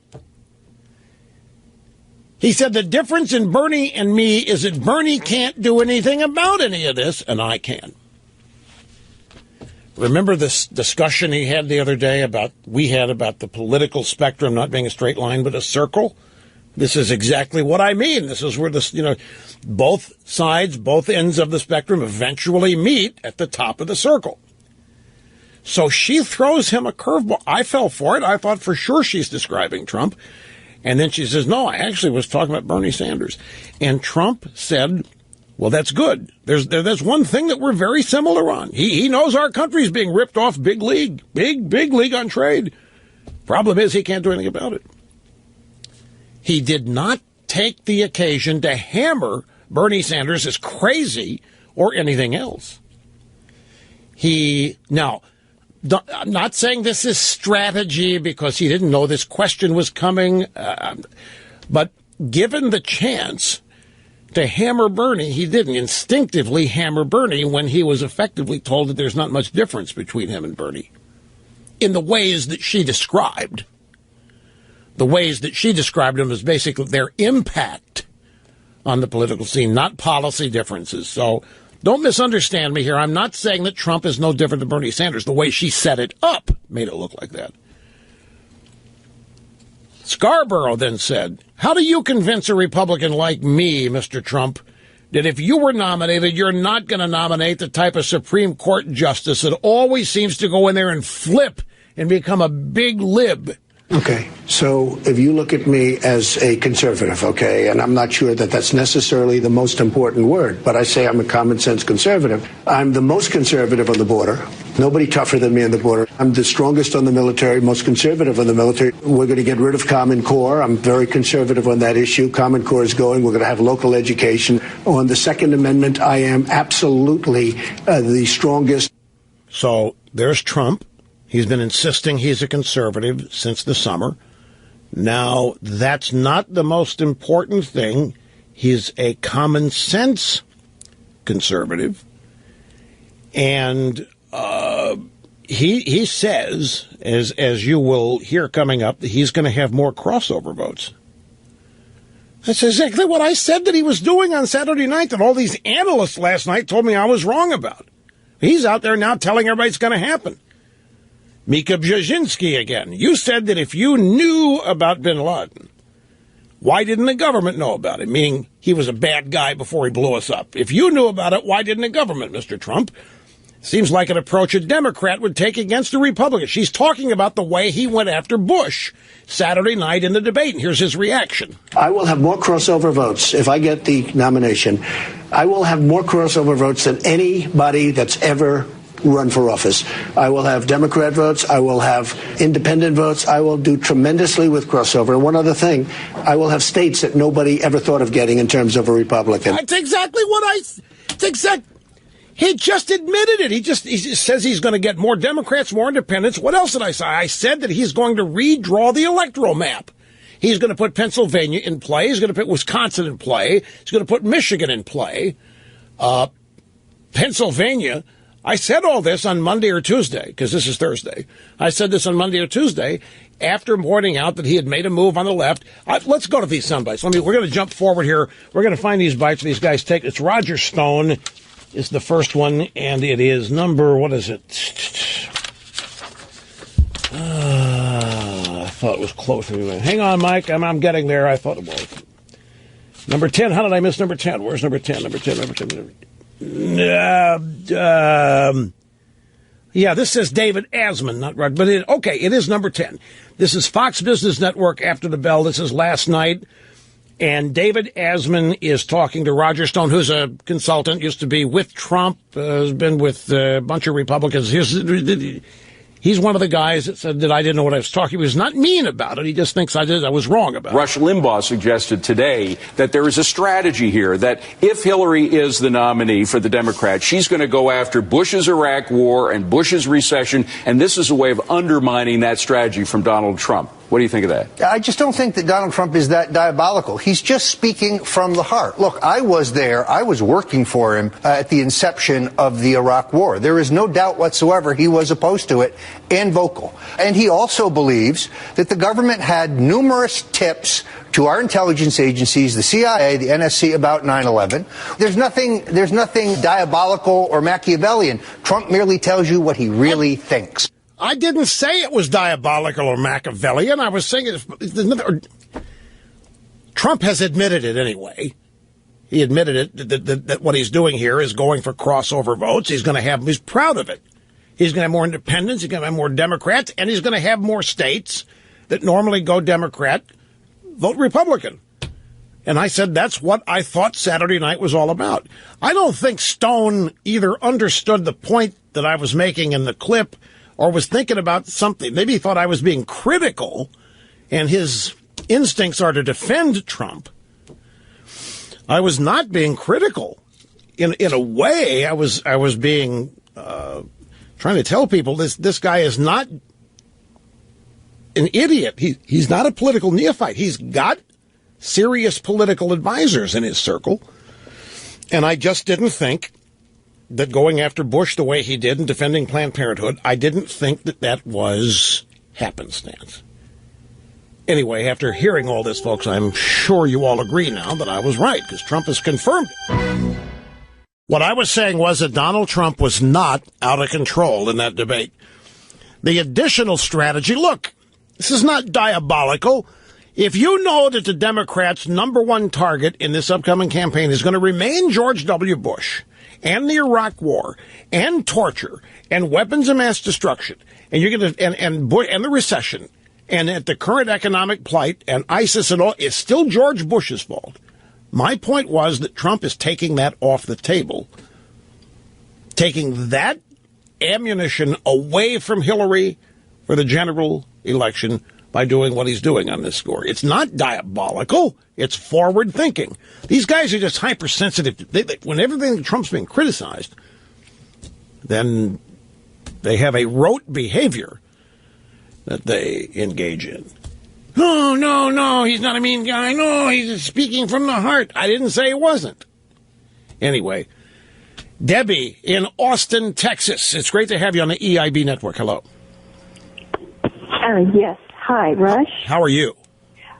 He said the difference in Bernie and me is that Bernie can't do anything about any of this, and I can. Remember this discussion he had the other day about the political spectrum not being a straight line but a circle? This is exactly what I mean. This is where both sides, both ends of the spectrum eventually meet at the top of the circle. So she throws him a curveball. I fell for it. I thought for sure she's describing Trump. And then she says, no, I actually was talking about Bernie Sanders. And Trump said, well, that's good. There's one thing that we're very similar on. He knows our country's being ripped off big league on trade. Problem is he can't do anything about it. He did not take the occasion to hammer Bernie Sanders as crazy or anything else. Now, I'm not saying this is strategy because he didn't know this question was coming, but given the chance to hammer Bernie, he didn't instinctively hammer Bernie when he was effectively told that there's not much difference between him and Bernie in the ways that she described. The ways that she described them as basically their impact on the political scene, not policy differences. So don't misunderstand me here. I'm not saying that Trump is no different than Bernie Sanders. The way she set it up made it look like that. Scarborough then said, how do you convince a Republican like me, Mr. Trump, that if you were nominated, you're not going to nominate the type of Supreme Court justice that always seems to go in there and flip and become a big lib? Okay, so if you look at me as a conservative, okay, and I'm not sure that that's necessarily the most important word, but I say I'm a common sense conservative. I'm the most conservative on the border. Nobody tougher than me on the border. I'm the strongest on the military, most conservative on the military. We're going to get rid of Common Core. I'm very conservative on that issue. Common Core is going. We're going to have local education. On the Second Amendment, I am absolutely the strongest. So there's Trump. He's been insisting he's a conservative since the summer. Now, that's not the most important thing. He's a common sense conservative. And he says, as you will hear coming up, that he's going to have more crossover votes. That's exactly what I said that he was doing on Saturday night that all these analysts last night told me I was wrong about. He's out there now telling everybody it's going to happen. Mika Brzezinski again. You said that if you knew about bin Laden, why didn't the government know about it? Meaning he was a bad guy before he blew us up. If you knew about it, why didn't the government, Mr. Trump? Seems like an approach a Democrat would take against a Republican. She's talking about the way he went after Bush Saturday night in the debate. And here's his reaction. I will have more crossover votes if I get the nomination. I will have more crossover votes than anybody that's ever run for office. I will have Democrat votes. I will have independent votes. I will do tremendously with crossover. And one other thing, I will have states that nobody ever thought of getting in terms of a Republican. That's exactly what he just admitted it. He just says he's going to get more Democrats, more independents. What else did I say? I said that he's going to redraw the electoral map. He's going to put Pennsylvania in play. He's going to put Wisconsin in play. He's going to put Michigan in play. Pennsylvania. I said all this on Monday or Tuesday, because this is Thursday. I said this on Monday or Tuesday after pointing out that he had made a move on the left. Let's go to these sound bites. We're going to jump forward here. We're going to find these bites these guys take. It's Roger Stone is the first one, and it is number, what is it? I thought it was close. Hang on, Mike. I'm getting there. I thought it was. Number 10. How did I miss number 10? Where's number 10? Number 10. Yeah, this says David Asman, not right, but it is number 10. This is Fox Business Network after the bell. This is last night, and David Asman is talking to Roger Stone, who's a he used to be with Trump, has been with a bunch of Republicans. He He's one of the guys that said that I didn't know what I was talking about. He was not mean about it. He just thinks I was wrong about it. Rush Limbaugh suggested today that there is a strategy here, that if Hillary is the nominee for the Democrats, she's going to go after Bush's Iraq war and Bush's recession, and this is a way of undermining that strategy from Donald Trump. What do you think of that? I just don't think that Donald Trump is that diabolical. He's just speaking from the heart. Look, I was there. I was working for him at the inception of the Iraq War. There is no doubt whatsoever he was opposed to it and vocal. And he also believes that the government had numerous tips to our intelligence agencies, the CIA, the NSC, about 9/11. There's nothing diabolical or Machiavellian. Trump merely tells you what he really thinks. I didn't say it was diabolical or Machiavellian. I was saying Trump has admitted it anyway. He admitted it, that what he's doing here is going for crossover votes. He's proud of it. He's going to have more independents. He's going to have more Democrats. And he's going to have more states that normally go Democrat vote Republican. And I said that's what I thought Saturday night was all about. I don't think Stone either understood the point that I was making in the clip or was thinking about something. Maybe he thought I was being critical, and his instincts are to defend Trump. I was not being critical. In a way, I was being trying to tell people this guy is not an idiot. He's not a political neophyte. He's got serious political advisors in his circle, and I just didn't think that going after Bush the way he did and defending Planned Parenthood, I didn't think that was happenstance. Anyway, after hearing all this, folks, I'm sure you all agree now that I was right, because Trump has confirmed it. What I was saying was that Donald Trump was not out of control in that debate. The additional strategy, look, this is not diabolical. If you know that the Democrats' number one target in this upcoming campaign is going to remain George W. Bush, and the Iraq War, and torture, and weapons of mass destruction, and you're going to and the recession, and at the current economic plight, and ISIS and all, it's still George Bush's fault. My point was that Trump is taking that off the table, taking that ammunition away from Hillary for the general election by doing what he's doing on this score. It's not diabolical. It's forward thinking. These guys are just hypersensitive. When everything Trump's being criticized, then they have a rote behavior that they engage in. No, he's not a mean guy. No, he's speaking from the heart. I didn't say he wasn't. Anyway, Debbie in Austin, Texas. It's great to have you on the EIB network. Hello. Yes. Hi, Rush. How are you?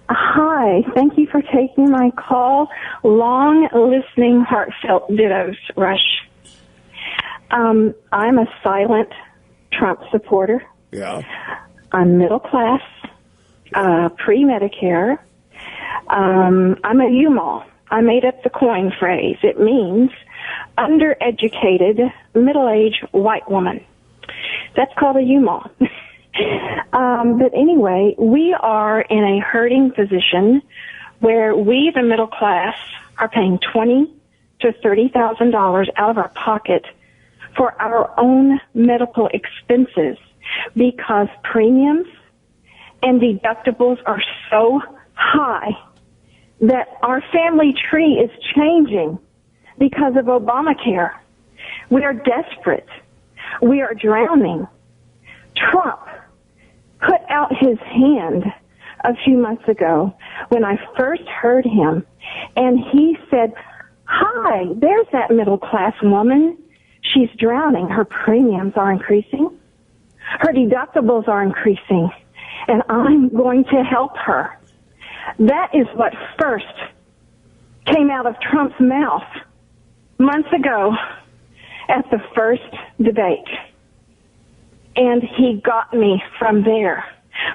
Hi. Thank you for taking my call. Long, listening, heartfelt dittos, Rush. I'm a silent Trump supporter. Yeah. I'm middle class, pre-Medicare. I'm a UMAL. I made up the coin phrase. It means undereducated, middle-aged white woman. That's called a UMAL. But anyway, we are in a hurting position where we, the middle class, are paying $20,000 to $30,000 out of our pocket for our own medical expenses because premiums and deductibles are so high that our family tree is changing because of Obamacare. We are desperate. We are drowning. Trump put out his hand a few months ago when I first heard him, and he said, "Hi, there's that middle-class woman. She's drowning. Her premiums are increasing. Her deductibles are increasing, and I'm going to help her." That is what first came out of Trump's mouth months ago at the first debate. And he got me from there.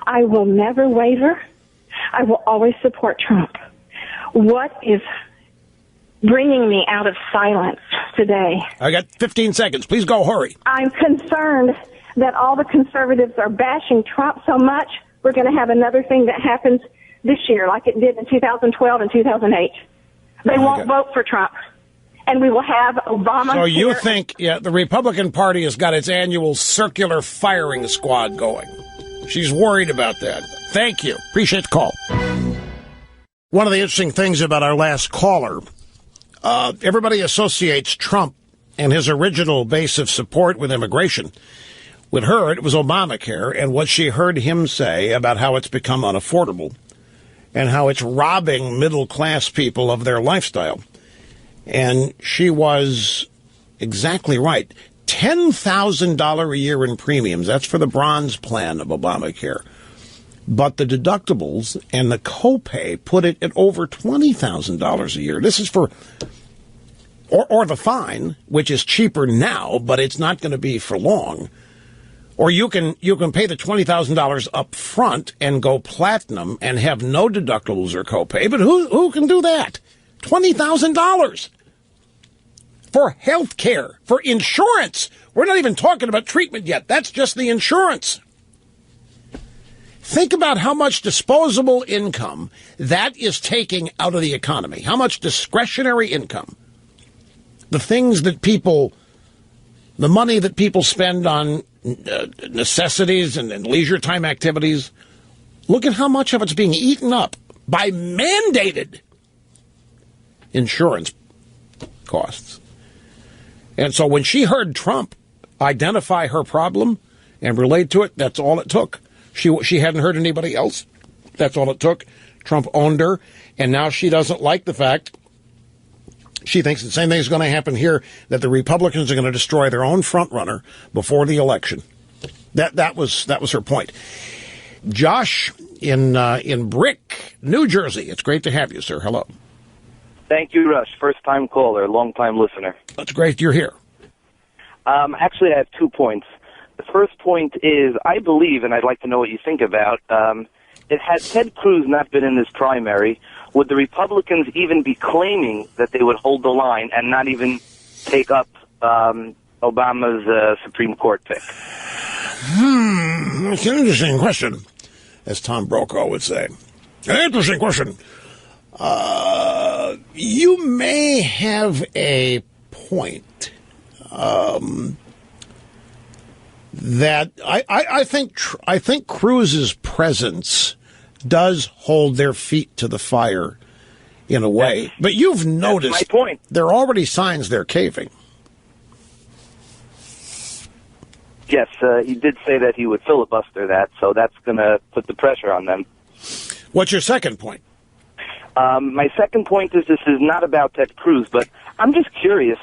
I will never waver. I will always support Trump. What is bringing me out of silence today? I got 15 seconds. Please go, hurry. I'm concerned that all the conservatives are bashing Trump so much, we're going to have another thing that happens this year like it did in 2012 and 2008. They won't vote for Trump. and we will have Obama. So you think, the Republican Party has got its annual circular firing squad going. She's worried about that. Thank you. Appreciate the call. One of the interesting things about our last caller, everybody associates Trump and his original base of support with immigration. With her, it was Obamacare and what she heard him say about how it's become unaffordable and how it's robbing middle-class people of their lifestyle. And she was exactly right. $10,000 a year in premiums. That's for the bronze plan of Obamacare. But the deductibles and the copay put it at over $20,000 a year. This is for, or the fine, which is cheaper now, but it's not going to be for long. Or you can pay the $20,000 up front and go platinum and have no deductibles or copay. But who can do that? $20,000 for health care, for insurance. We're not even talking about treatment yet. That's just the insurance. Think about how much disposable income that is taking out of the economy. How much discretionary income. The things that people, the money that people spend on necessities and leisure time activities. Look at how much of it's being eaten up by mandated insurance costs. And so when she heard Trump identify her problem and relate to it, that's all it took. She hadn't heard anybody else. That's all it took. Trump owned her, and now she doesn't like the fact. She thinks the same thing is going to happen here, that the Republicans are going to destroy their own frontrunner before the election. That was her point. Josh in Brick, New Jersey. It's great to have you, sir. Hello. Thank you, Rush. First-time caller, long-time listener. That's great you're here. Actually, I have 2 points. The first point is, I believe, and I'd like to know what you think about, had Ted Cruz not been in this primary, would the Republicans even be claiming that they would hold the line and not even take up Obama's Supreme Court pick? It's an interesting question, as Tom Brokaw would say. An interesting question. You may have a point. That I think Cruz's presence does hold their feet to the fire in a way. But you've noticed that's my point. There are already signs they're caving. Yes, he did say that he would filibuster that, so that's going to put the pressure on them. What's your second point? My second point is this is not about Ted Cruz, but I'm just curious.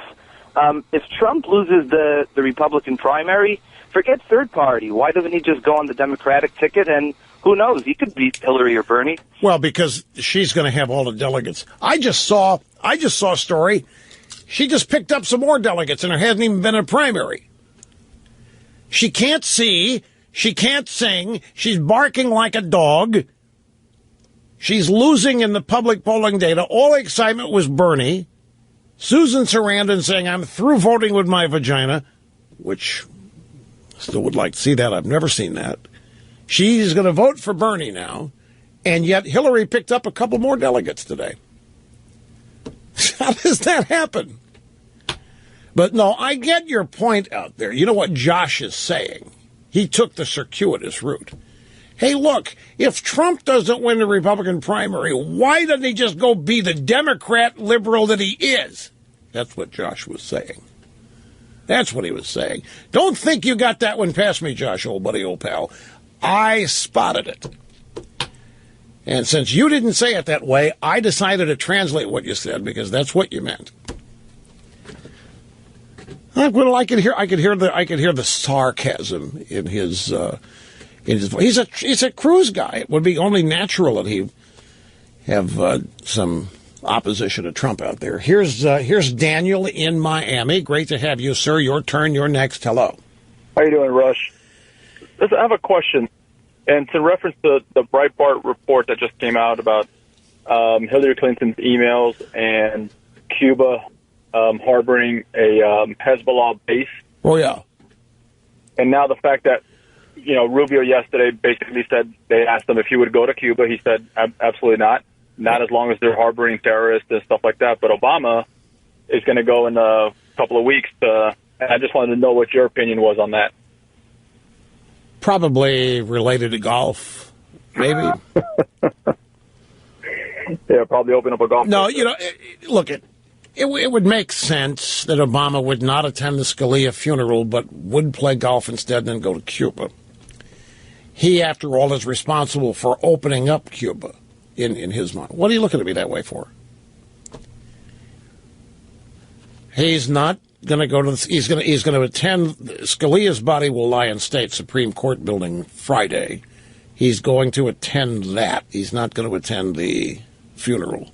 If Trump loses the Republican primary, forget third party. Why doesn't he just go on the Democratic ticket? And who knows? He could beat Hillary or Bernie. Well, because she's going to have all the delegates. I just saw a story. She just picked up some more delegates, and there hasn't even been a primary. She can't see. She can't sing. She's barking like a dog. She's losing in the public polling data. All the excitement was Bernie. Susan Sarandon saying, I'm through voting with my vagina, which I still would like to see that. I've never seen that. She's going to vote for Bernie now, and yet Hillary picked up a couple more delegates today. How does that happen? But no, I get your point out there. You know what Josh is saying? He took the circuitous route. Hey, look, if Trump doesn't win the Republican primary, why doesn't he just go be the Democrat liberal that he is? That's what Josh was saying. That's what he was saying. Don't think you got that one past me, Josh, old buddy, old pal. I spotted it. And since you didn't say it that way, I decided to translate what you said because that's what you meant. Well, I could hear the sarcasm in his voice. He's a Cruz guy. It would be only natural that he have some opposition to Trump out there. Here's Daniel in Miami. Great to have you, sir. Your turn. You're next. Hello. How you doing, Rush? Listen, I have a question, and it's in reference to the Breitbart report that just came out about Hillary Clinton's emails and Cuba harboring a Hezbollah base. Oh, yeah. And now the fact that, Rubio yesterday basically said, they asked him if he would go to Cuba. He said, absolutely not. Not as long as they're harboring terrorists and stuff like that. But Obama is going to go in a couple of weeks. And I just wanted to know what your opinion was on that. Probably related to golf, maybe. Yeah, probably open up a golf. No, look, it would make sense that Obama would not attend the Scalia funeral, but would play golf instead and then go to Cuba. He, after all, is responsible for opening up Cuba in his mind. What are you looking at me that way for? He's not going to go to he's going to attend. Scalia's body will lie in state Supreme Court building Friday. He's going to attend that. He's not going to attend the funeral.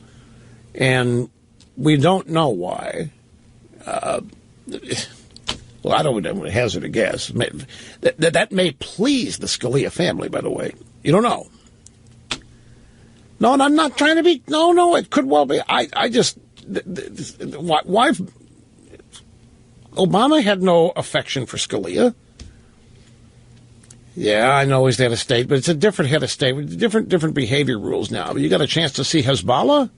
And we don't know why. Well, I don't hazard a guess. That may please the Scalia family, by the way. You don't know. No, and I'm not trying to be. No, it could well be. I just. Why? Obama had no affection for Scalia. Yeah, I know he's the head of state, but it's a different head of state with different behavior rules now. You got a chance to see Hezbollah?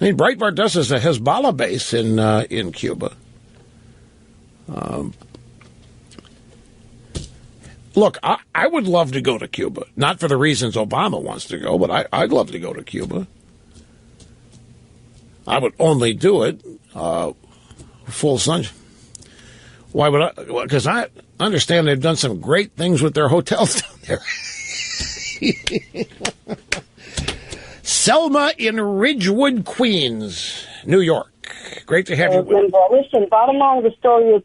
I mean, Breitbart does has a Hezbollah base in Cuba. Look, I would love to go to Cuba. Not for the reasons Obama wants to go, but I'd love to go to Cuba. I would only do it full sunshine. Why would I? Because I understand they've done some great things with their hotels down there. Selma in Ridgewood, Queens, New York. Great to have you with us. Listen, bottom line of the story is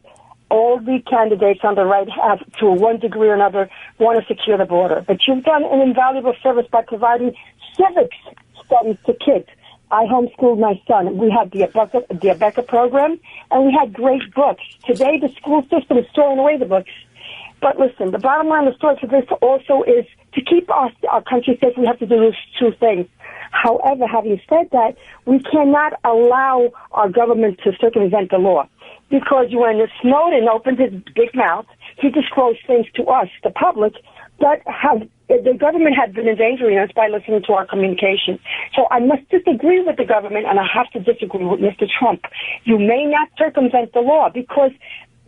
all the candidates on the right have, to one degree or another, want to secure the border. But you've done an invaluable service by providing civics studies to kids. I homeschooled my son. We had the Abeka program, and we had great books. Today, the school system is throwing away the books. But listen, the bottom line of the story for this also is to keep our country safe, we have to do those two things. However, having said that, we cannot allow our government to circumvent the law. Because when Snowden opened his big mouth, he disclosed things to us, the public, that the government had been endangering us by listening to our communication. So I must disagree with the government, and I have to disagree with Mr. Trump. You may not circumvent the law because,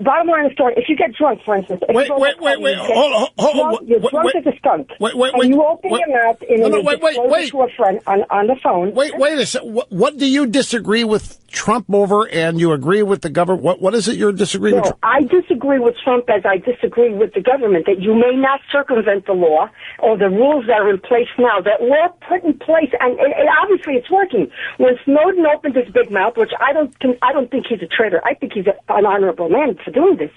bottom line of the story, if you get drunk, for instance, wait, hold on. You're drunk as a skunk, and you open your mouth and you disclose to a friend on the phone. Wait a second. What do you disagree with Trump over, and you agree with the government? What is it you're disagreeing with? I disagree with Trump as I disagree with the government, that you may not circumvent the law or the rules that are in place now that were put in place, and obviously it's working. When Snowden opened his big mouth, which I don't think he's a traitor. I think he's an honorable man for doing this,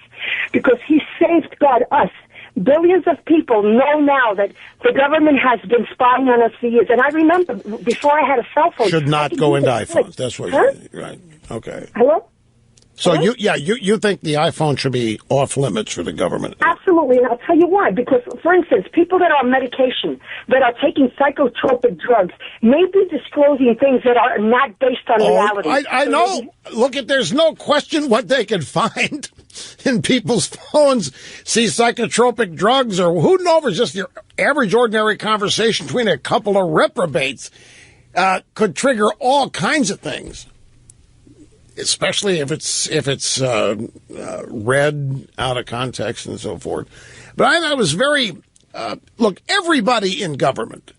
because he safeguarded us. Billions of people know now that the government has been spying on us for years. And I remember before I had a cell phone. Should not go into iPhones. That's what you're right. Okay. Hello? So you think the iPhone should be off limits for the government? Absolutely, and I'll tell you why. Because, for instance, people that are on medication, that are taking psychotropic drugs, may be disclosing things that are not based on reality. I know. Look, there's no question what they can find in people's phones. See psychotropic drugs, or who knows, just your average, ordinary conversation between a couple of reprobates could trigger all kinds of things. Especially if it's read out of context and so forth. But I was very look, everybody in government.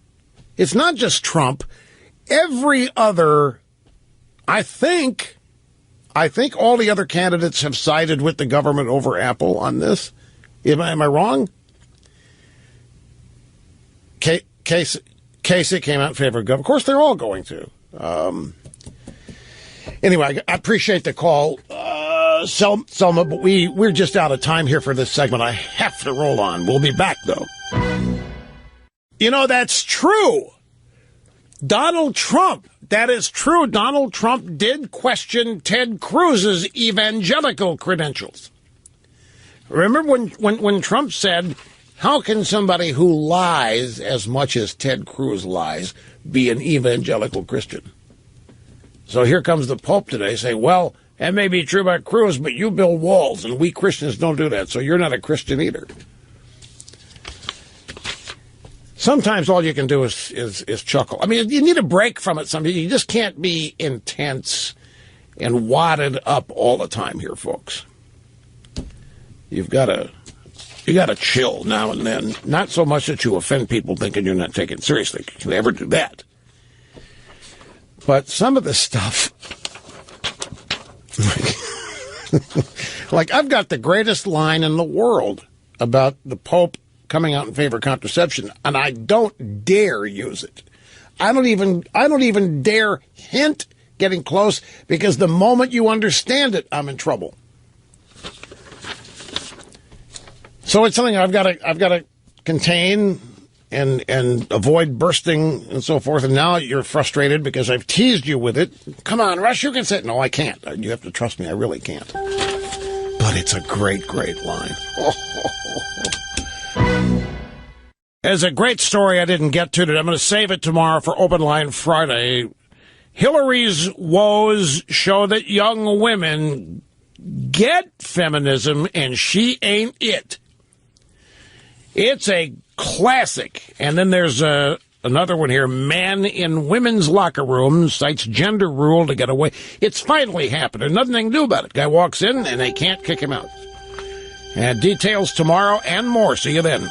It's not just Trump. Every other, I think all the other candidates have sided with the government over Apple on this. Am I wrong? Kasich came out in favor of government. Of course, they're all going to. Anyway, I appreciate the call, Selma, but we're just out of time here for this segment. I have to roll on. We'll be back, though. You know, that's true. Donald Trump, that is true. Donald Trump did question Ted Cruz's evangelical credentials. Remember when Trump said, how can somebody who lies as much as Ted Cruz lies be an evangelical Christian? So here comes the Pope today saying, well, that may be true about Cruz, but you build walls, and we Christians don't do that, so you're not a Christian either. Sometimes all you can do is chuckle. I mean, you need a break from it sometimes. You just can't be intense and wadded up all the time here, folks. You got to chill now and then. Not so much that you offend people thinking you're not taken seriously. You can never do that. But some of the stuff, like I've got the greatest line in the world about the Pope coming out in favor of contraception, and I don't dare use it. I don't even dare hint getting close, because the moment you understand it, I'm in trouble. So it's something I've got to contain and avoid bursting and so forth. And now you're frustrated because I've teased you with it. Come on, Rush, you can say it. No, I can't. You have to trust me. I really can't. But it's a great, great line. There's a great story I didn't get to today. I'm going to save it tomorrow for Open Line Friday. Hillary's woes show that young women get feminism, and she ain't it. It's a classic. And then there's another one here. Man in women's locker room cites gender rule to get away. It's finally happened. There's nothing they can do about it. Guy walks in, and they can't kick him out. And details tomorrow and more. See you then.